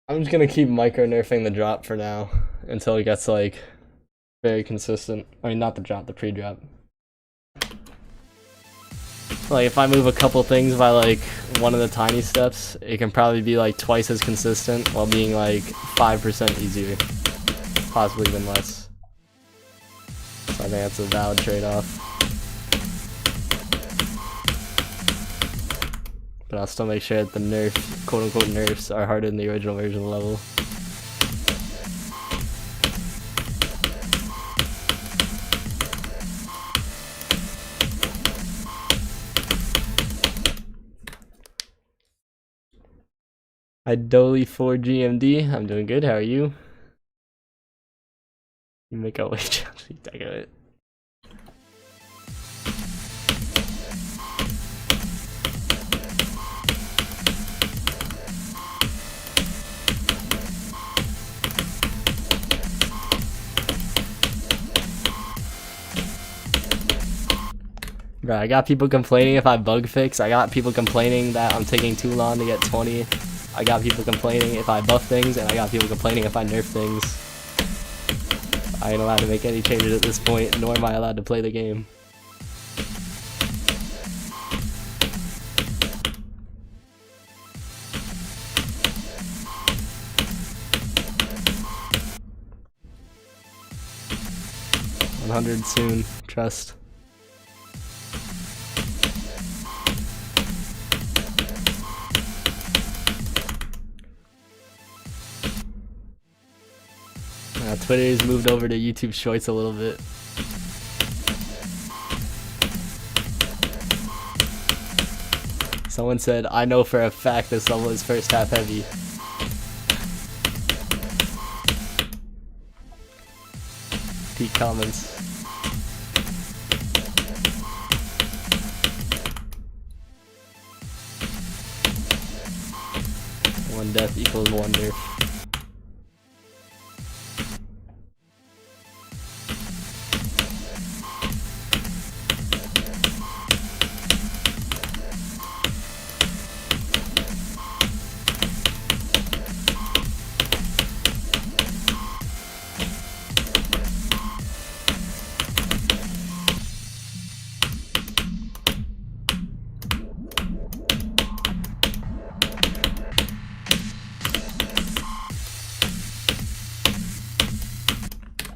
I'm just gonna keep micro nerfing the drop for now, until it gets like, very consistent. I mean, not the drop, the pre-drop. Like, if I move a couple things by like one of the tiny steps, it can probably be like twice as consistent while being like 5% easier. Possibly even less. So I think that's a valid trade-off. But I'll still make sure that the nerf, quote-unquote nerfs, are harder than the original version level. Hi Dolly 4 GMD, I'm doing good, how are you? You make a way to take it. Bro, I got people complaining if I bug fix. I got people complaining that I'm taking too long to get 20. I got people complaining if I buff things, and I got people complaining if I nerf things. I ain't allowed to make any changes at this point, nor am I allowed to play the game. $100 soon, trust. Twitter's moved over to YouTube Shorts a little bit. Someone said, I know for a fact this level is first half heavy. Peak comments. One death equals one nerf.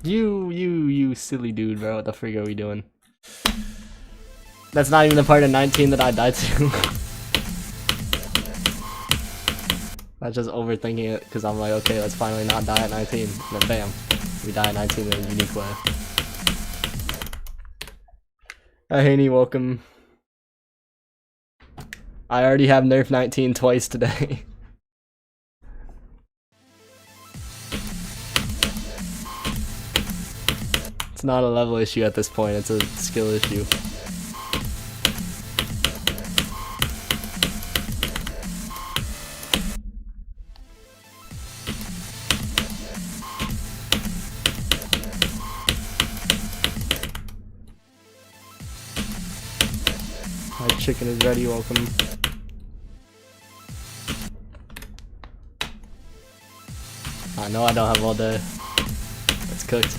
You silly dude, bro. What the frig are we doing? That's not even the part of 19 that I died to. I'm just overthinking it because I'm like, okay, let's finally not die at 19. And then bam, we die at 19 in a unique way. Haney, welcome. I already have nerf 19 twice today. It's not a level issue at this point, it's a skill issue. My chicken is ready, welcome. I know I don't have all day. It's cooked.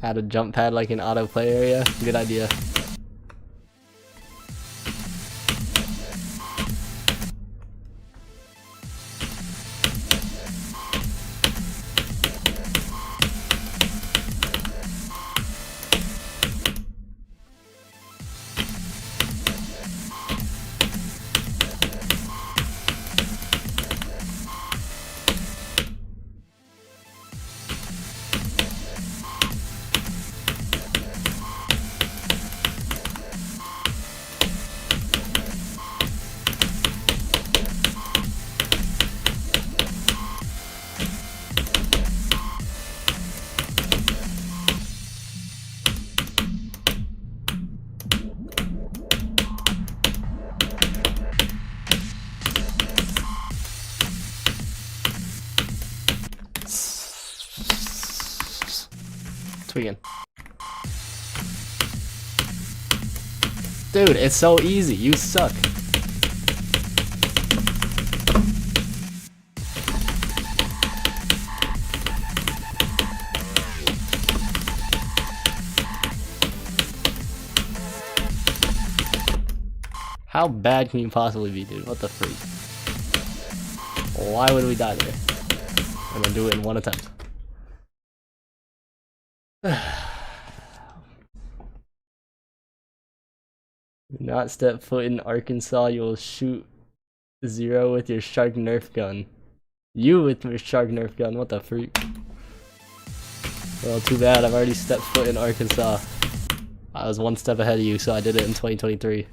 Add a jump pad like an autoplay area. Good idea. Tweaking. Dude, it's so easy. You suck. How bad can you possibly be, dude? What the freak? Why would we die there? And then do it in one attempt. Do not step foot in Arkansas, you will shoot 0 with your shark nerf gun. You with your shark nerf gun, what the freak? Well, too bad, I've already stepped foot in Arkansas. I was one step ahead of you, so I did it in 2023.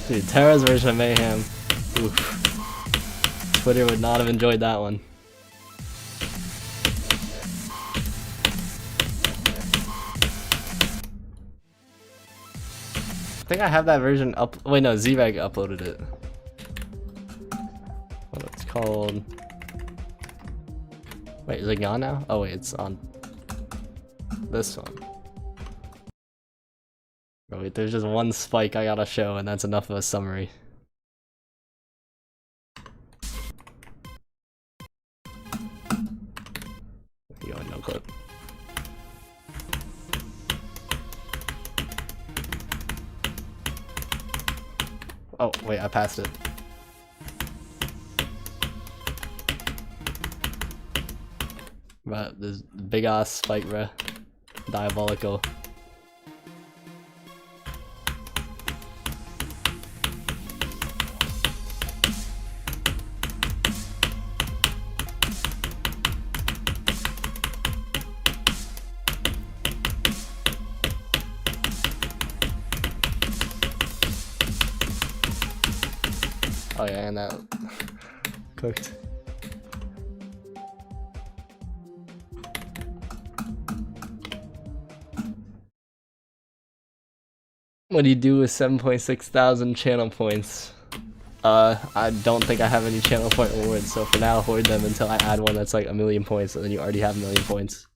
Dude, Terra's version of Mayhem. Oof. Twitter would not have enjoyed that one. I think I have that version up. Wait, no, ZVAG uploaded it. What it's called? Wait, is it gone now? Oh wait, it's on this one. Oh wait, there's just one spike I gotta show, and that's enough of a summary. You go, no clip. Oh wait, I passed it. But this big ass spike, bruh. Diabolical. Oh yeah, and that cooked. What do you do with 7.6 thousand channel points? I don't think I have any channel point rewards, so for now hoard them until I add one that's like 1,000,000 points, and then you already have 1,000,000 points.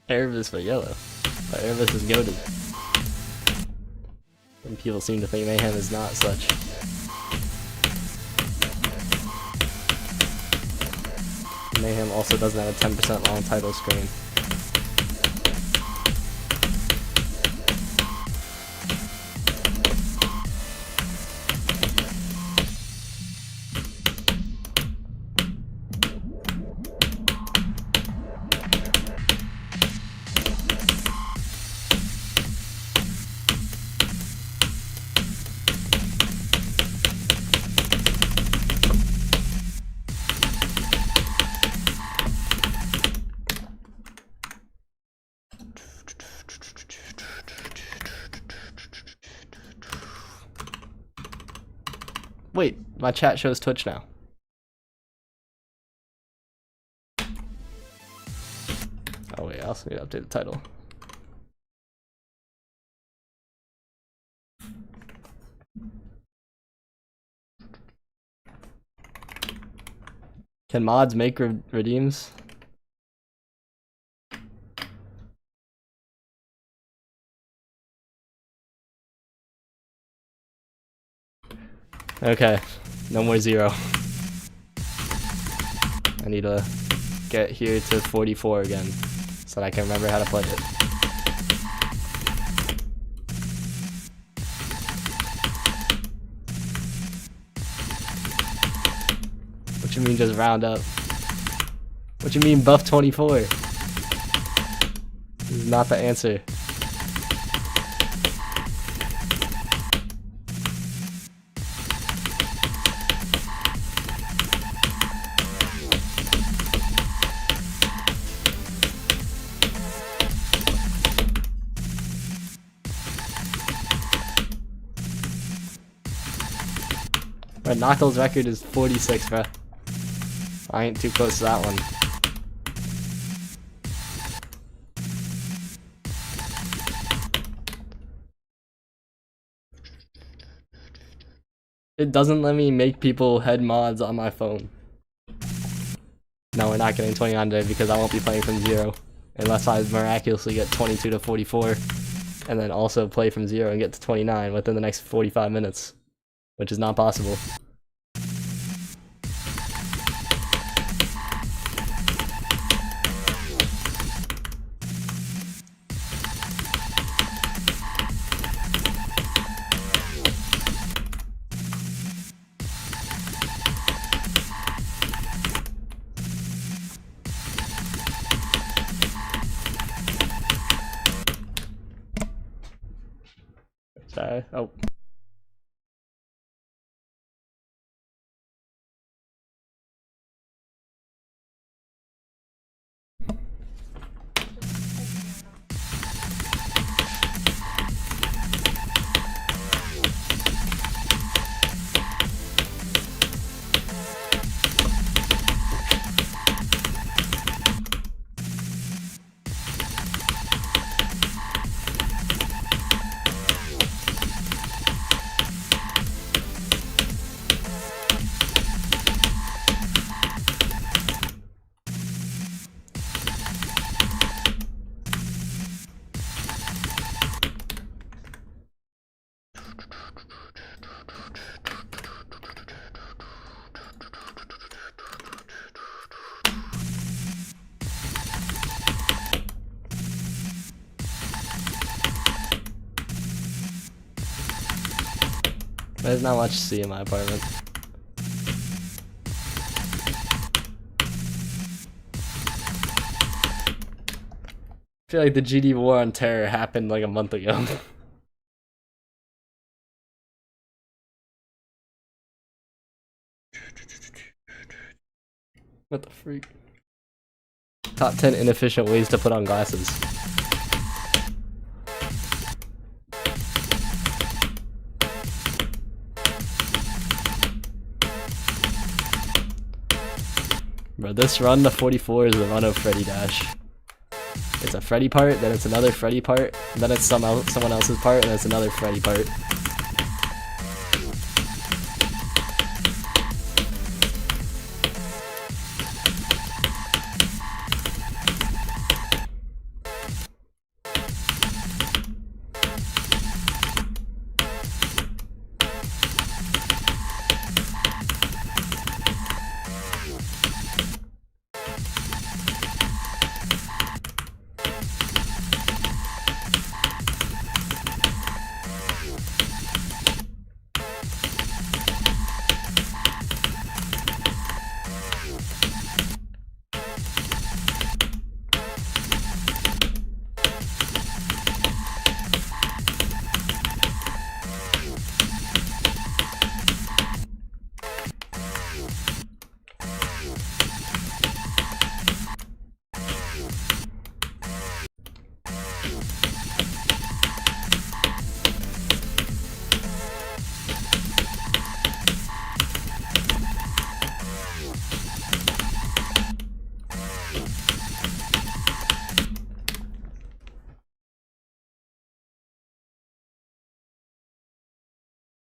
Erebus for yellow, but Erebus is goated. And people seem to think Mayhem is not such. Mayhem also doesn't have a 10% long title screen. Wait, my chat shows Twitch now. Oh wait, I also need to update the title. Can mods make redeems? Okay, no more 0. I need to get here to 44 again, so that I can remember how to play it. What you mean just round up? What you mean buff 24? This is not the answer. Right, Knuckles' record is 46, bruh. I ain't too close to that one. It doesn't let me make people head mods on my phone. No, we're not getting 29 today because I won't be playing from 0. Unless I miraculously get 22 to 44. And then also play from 0 and get to 29 within the next 45 minutes. Which is not possible. sorry. Oh. There's not much to see in my apartment. I feel like the GD War on Terror happened like a month ago. What the freak? Top 10 inefficient ways to put on glasses. Bro, this run to 44 is the run of Freddy Dash. It's a Freddy part, then it's another Freddy part, then it's someone else's part, and it's another Freddy part.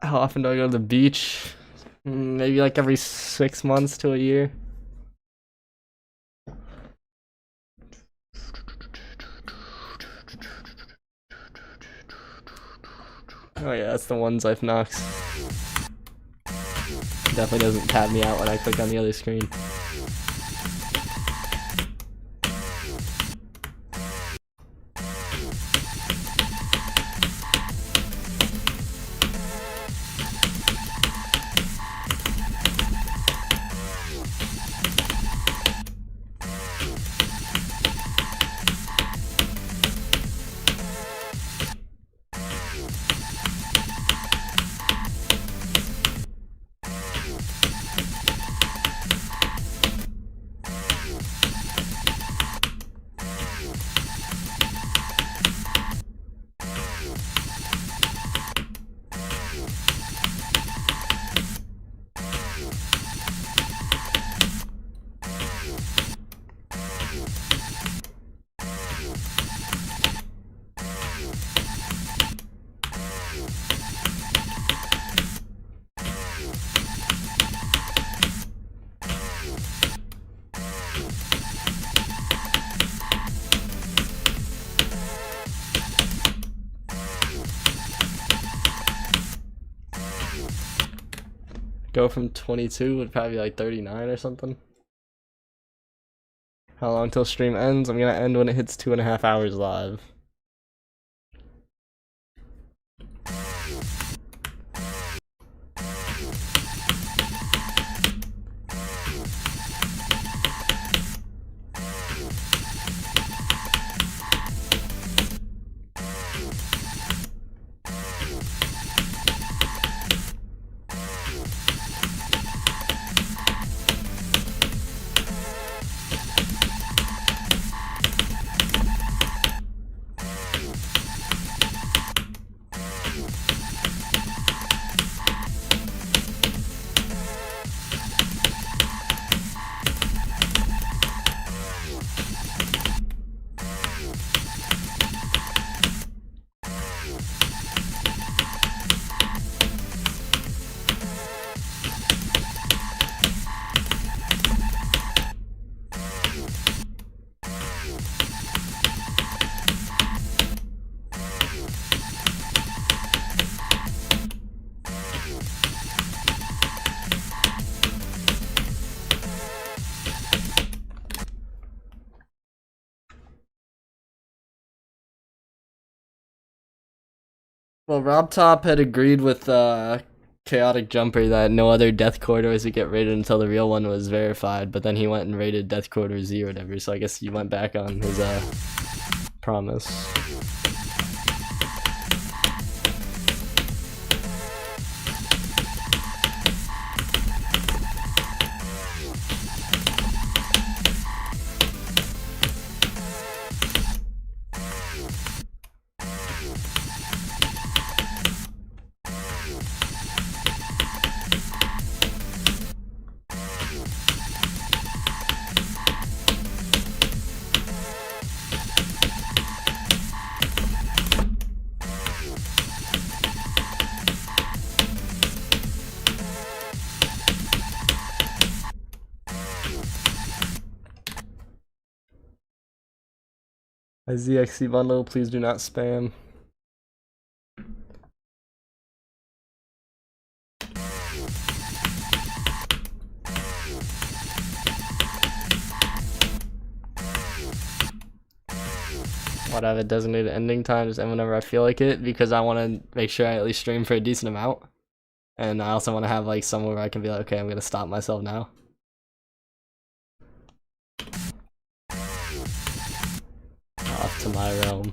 How often do I go to the beach? Maybe like every 6 months to a year. Oh yeah, that's the one Zyph Nox. Definitely doesn't tab me out when I click on the other screen. Go from 22 would probably be like 39 or something. How long till stream ends? I'm gonna end when it hits 2.5 hours live. Well, Rob Top had agreed with Chaotic Jumper that no other Death Corridors would get raided until the real one was verified, but then he went and raided Death Corridor Z or whatever, so I guess he went back on his promise. My ZXC bundle, please do not spam. What, I have a designated ending times and whenever I feel like it, because I want to make sure I at least stream for a decent amount. And I also want to have like somewhere where I can be like, okay, I'm gonna stop myself now. Off to my realm.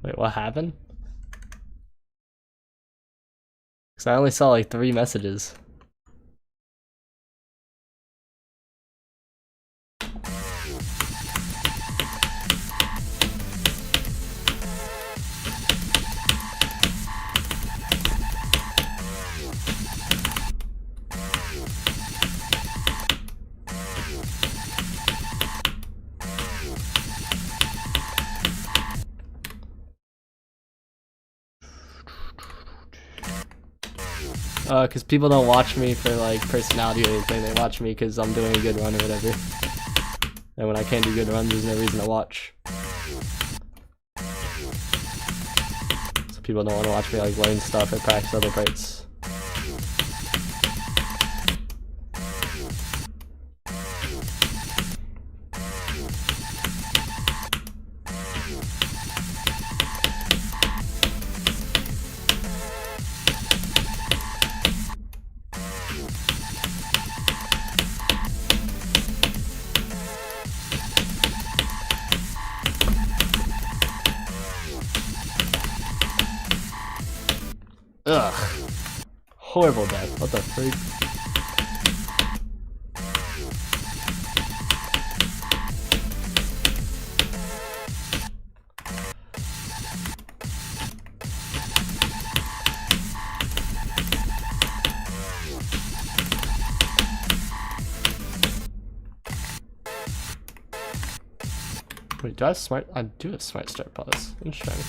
Wait, what happened? Because I only saw like 3 messages. Because people don't watch me for like personality or anything, they watch me because I'm doing a good run or whatever. And when I can't do good runs, there's no reason to watch. So people don't want to watch me like learn stuff or practice other parts. Ugh. Horrible death. What the freak? Wait, do I have smart? I do have smart start pause. Interesting.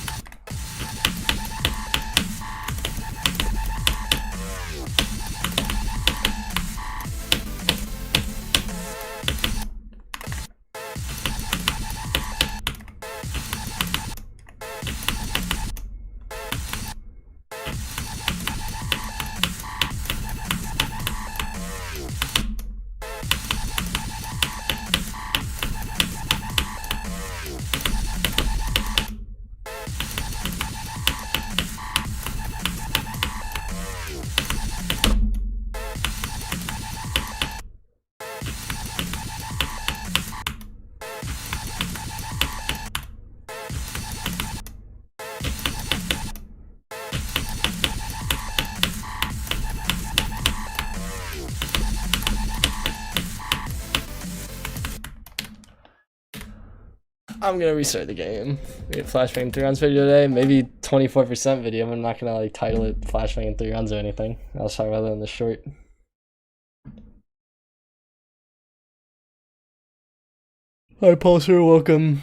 I'm gonna restart the game. We have Flashbang 3 rounds video today, maybe 24% video. I'm not gonna like title it Flashbang in 3 rounds or anything. I'll talk about that in the short. Hi Pulsar, welcome.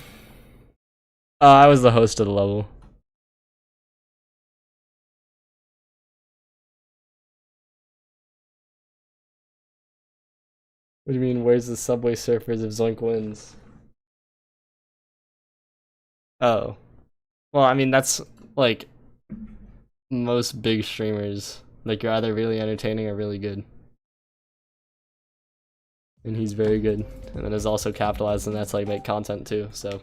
I was the host of the level. What do you mean, where's the Subway Surfers if Zoink wins? Oh. Well, I mean, that's, like, most big streamers. Like, you're either really entertaining or really good. And he's very good. And then has also capitalized on that to, like, make content, too, so.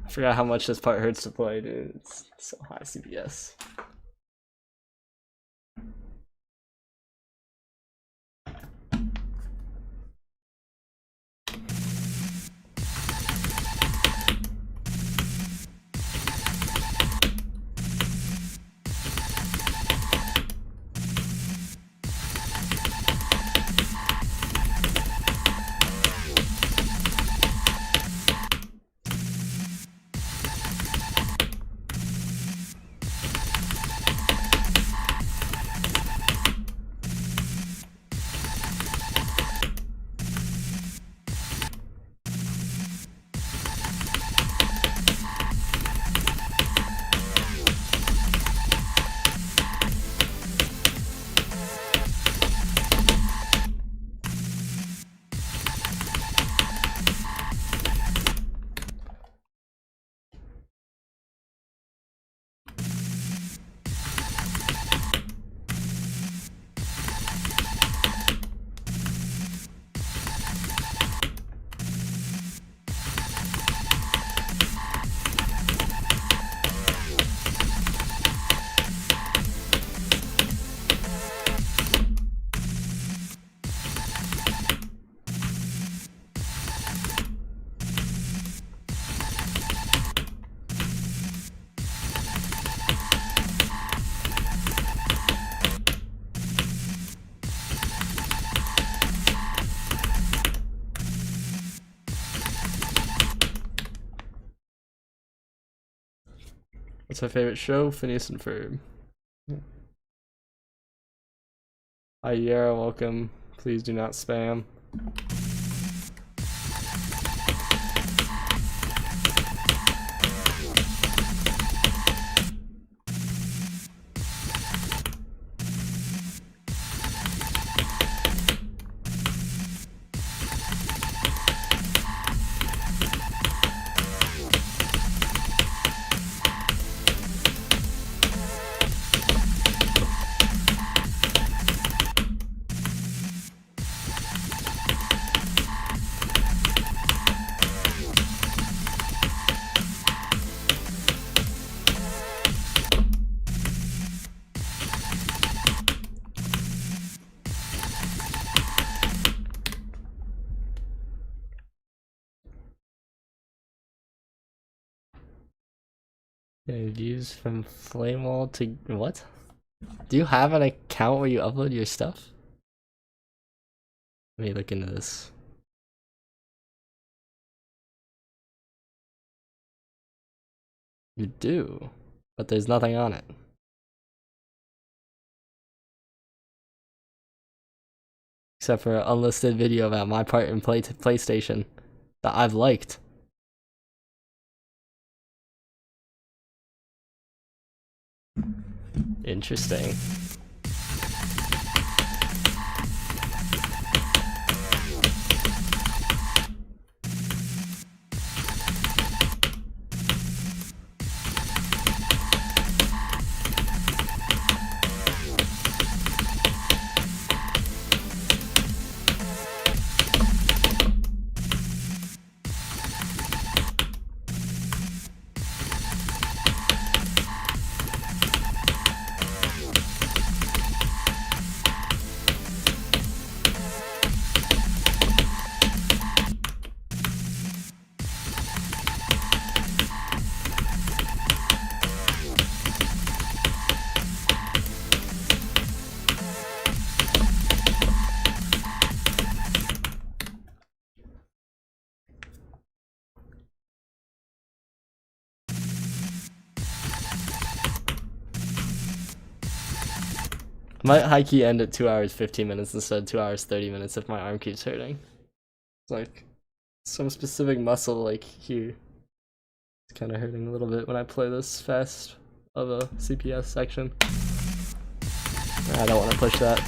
I forgot how much this part hurts to play, dude. It's so high CPS. What's my favorite show? Phineas and Ferb. Hi, Yara, welcome. Please do not spam. Views from Flamewall to what? Do you have an account where you upload your stuff? Let me look into this. You do, but there's nothing on it. Except for an unlisted video about my part in PlayStation that I've liked. Interesting. Might high key end at 2 hours 15 minutes instead of 2 hours 30 minutes if my arm keeps hurting. It's like some specific muscle like here. It's kind of hurting a little bit when I play this fast of a CPS section. I don't want to push that.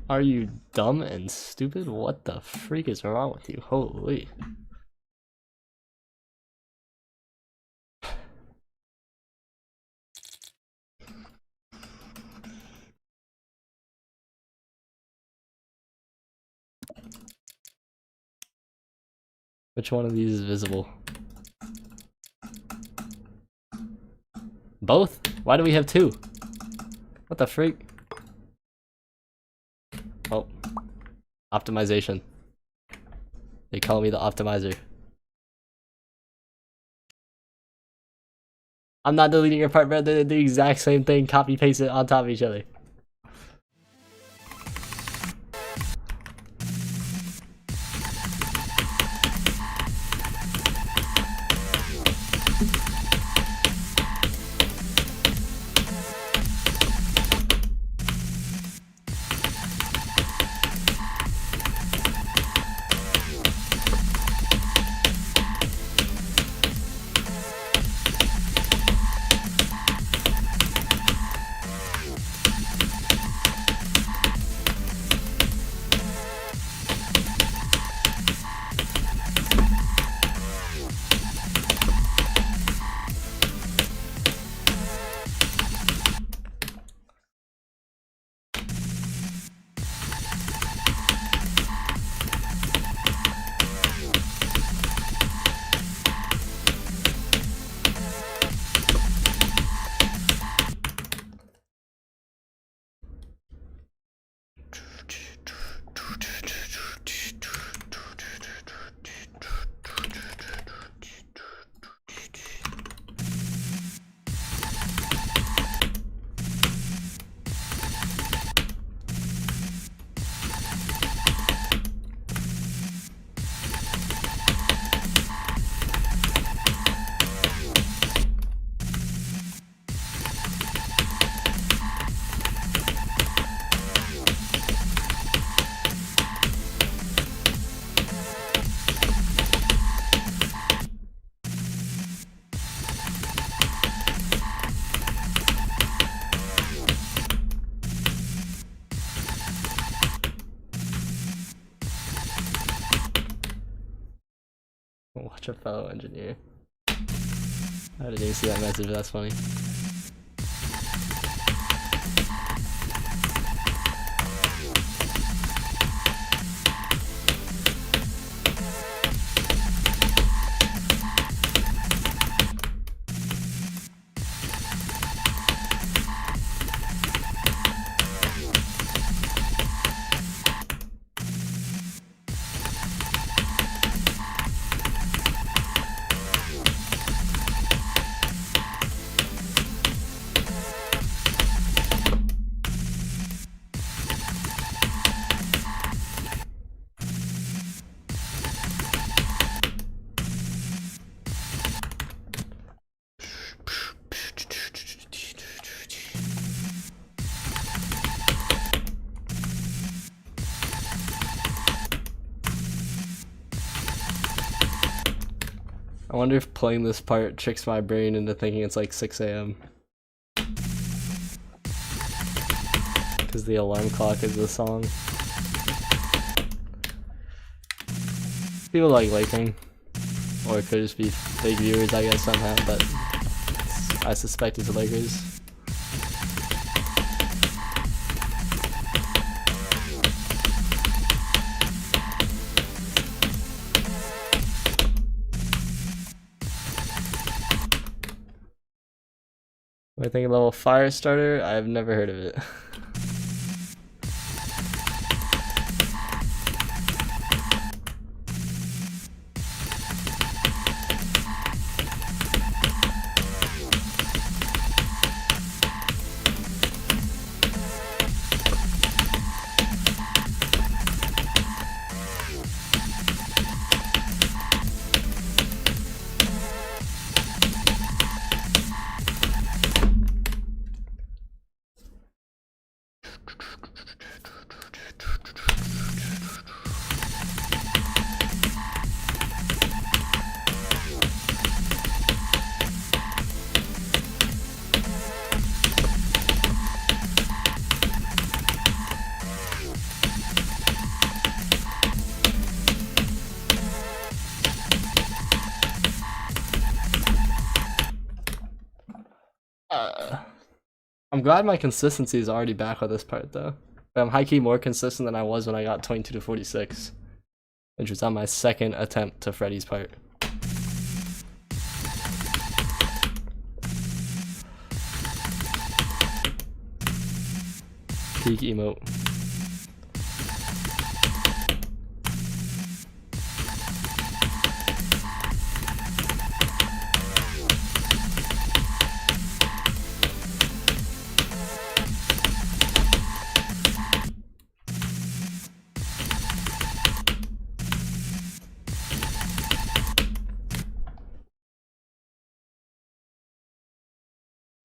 Are you dumb and stupid? What the freak is wrong with you? Holy. Which one of these is visible? Both? Why do we have two? What the freak? Oh. Optimization. They call me the optimizer. I'm not deleting your part, bro. They're the exact same thing. Copy paste it on top of each other. Watch a fellow engineer. I didn't even see that message, that's funny. I wonder if playing this part tricks my brain into thinking it's like 6 AM. Because the alarm clock is the song. People like Laking. Or it could just be fake viewers, I guess, somehow, but I suspect it's the Lakers. I think level fire starter, I've never heard of it. I'm glad my consistency is already back on this part though. But I'm high-key more consistent than I was when I got 22 to 46. Which was on my second attempt to Freddy's part. Peak emote.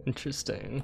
Interesting.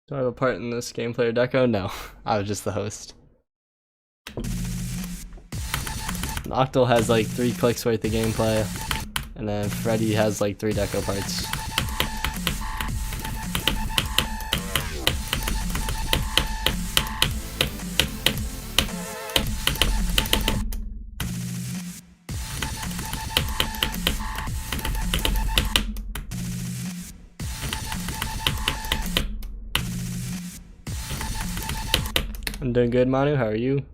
Do I have a part in this gameplay or deco? No, I was just the host. Noctil has like 3 clicks worth of gameplay, and then Freddy has like 3 deco parts. I'm doing good, Manu. How are you?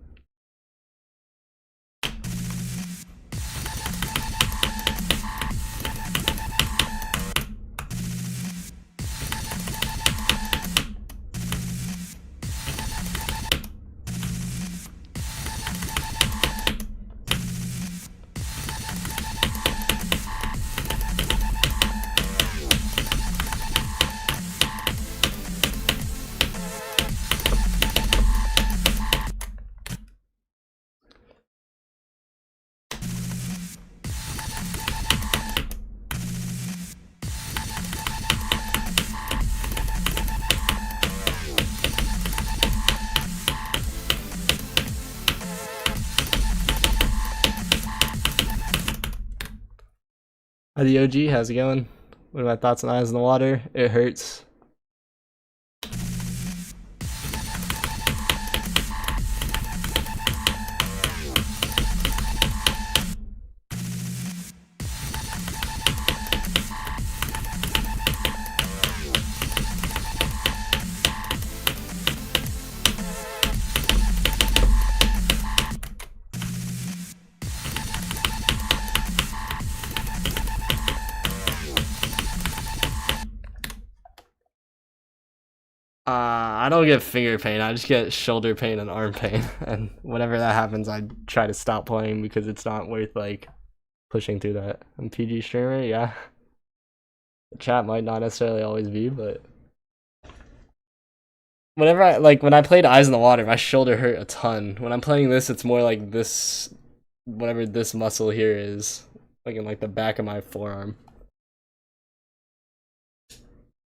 Hi, the OG. How's it going? What are my thoughts on Eyes in the Water? It hurts. I don't get finger pain, I just get shoulder pain and arm pain. And whenever that happens, I try to stop playing because it's not worth like pushing through that. I'm PG streamer, yeah. The chat might not necessarily always be, but whenever when I played Eyes in the Water, my shoulder hurt a ton. When I'm playing this, it's more like this, whatever this muscle here is, like in like the back of my forearm.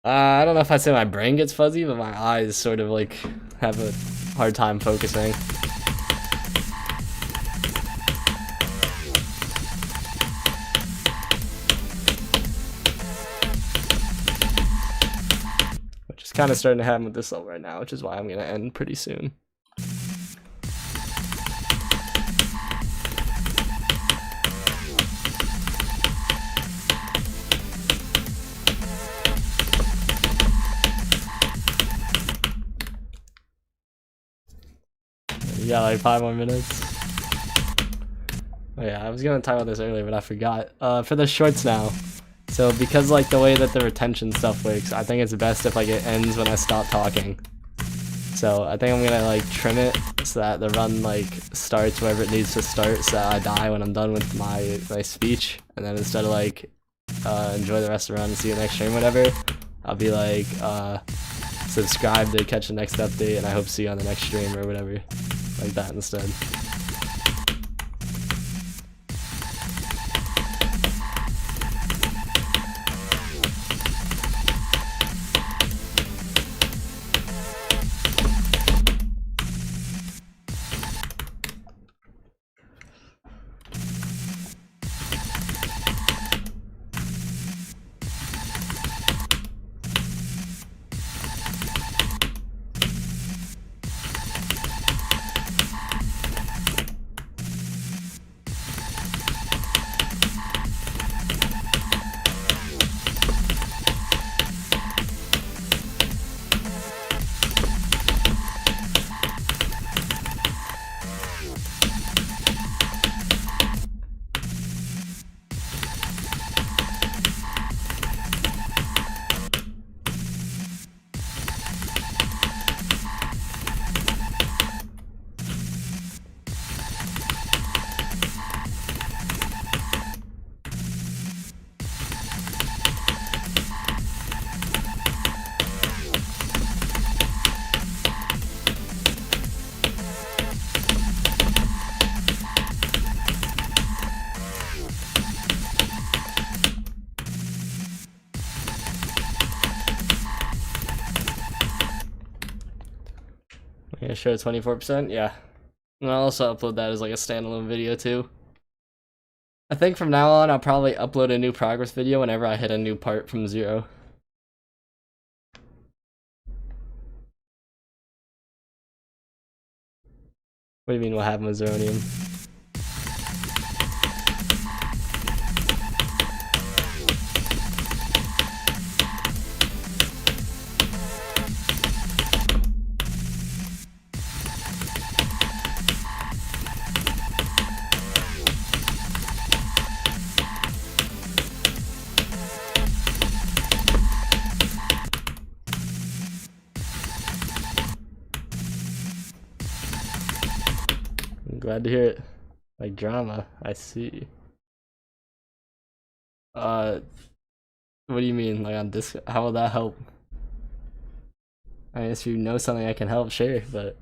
I don't know if I'd say my brain gets fuzzy, but my eyes sort of like have a hard time focusing. Which is kind of starting to happen with this level right now, which is why I'm gonna end pretty soon. You got like 5 more minutes. Oh yeah, I was gonna talk about this earlier, but I forgot. For the shorts now. So because like the way that the retention stuff works, I think it's best if like it ends when I stop talking. So I think I'm gonna like trim it so that the run like starts wherever it needs to start, so that I die when I'm done with my speech. And then instead of like enjoy the rest of the run and see you next stream, whatever, I'll be like subscribe to catch the next update, and I hope to see you on the next stream or whatever, like that instead. Yeah, sure, 24%, yeah. And I'll also upload that as like a standalone video too. I think from now on, I'll probably upload a new progress video whenever I hit a new part from 0. What do you mean, what happened with Zeronium? I'm glad to hear it. Like drama, I see. What do you mean, like on this? How will that help? I mean, if you know something I can help, sure, but.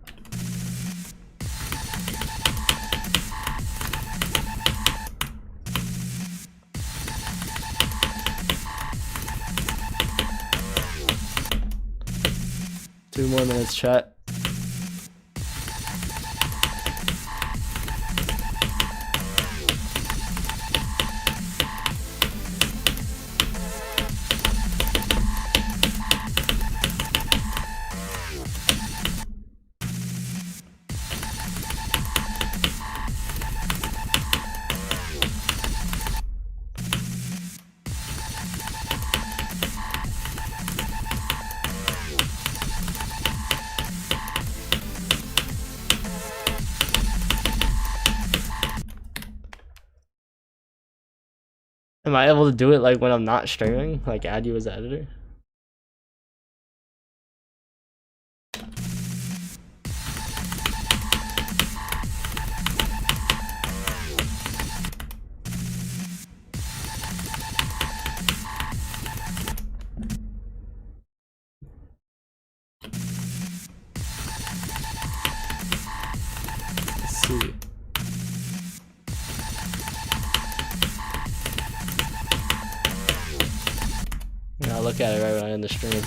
Two more minutes, chat. Am I able to do it like when I'm not streaming? Like add you as editor? Let's see. I'll look at it right when I end the stream.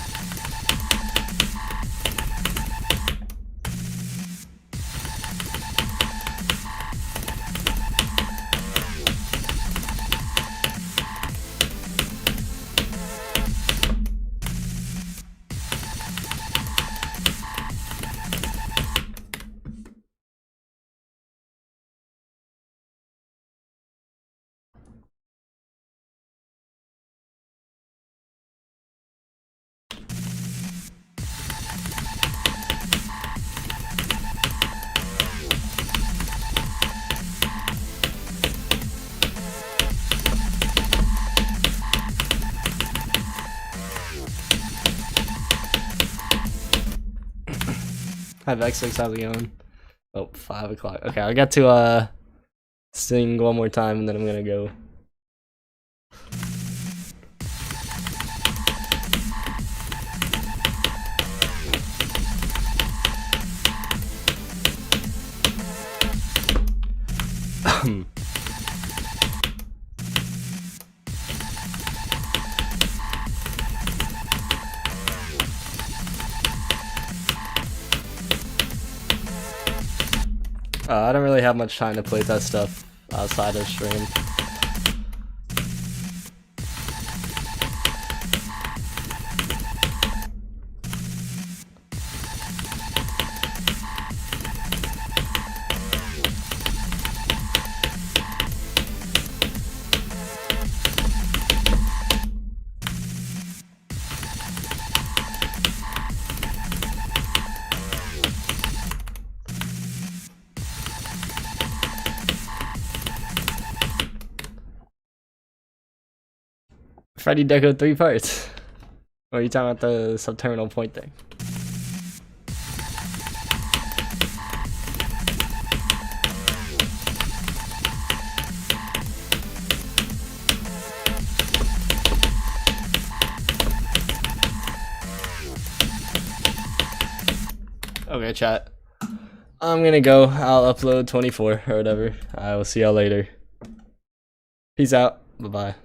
Hi Vexix, how's it going? Oh, 5 o'clock. Okay, I got to sing one more time and then I'm gonna go. I don't really have much time to play that stuff outside of stream. Freddy Deco 3 parts. Or are you talking about the subterminal point thing? Okay, chat. I'm gonna go. I'll upload 24 or whatever. I will see y'all later. Peace out. Bye-bye.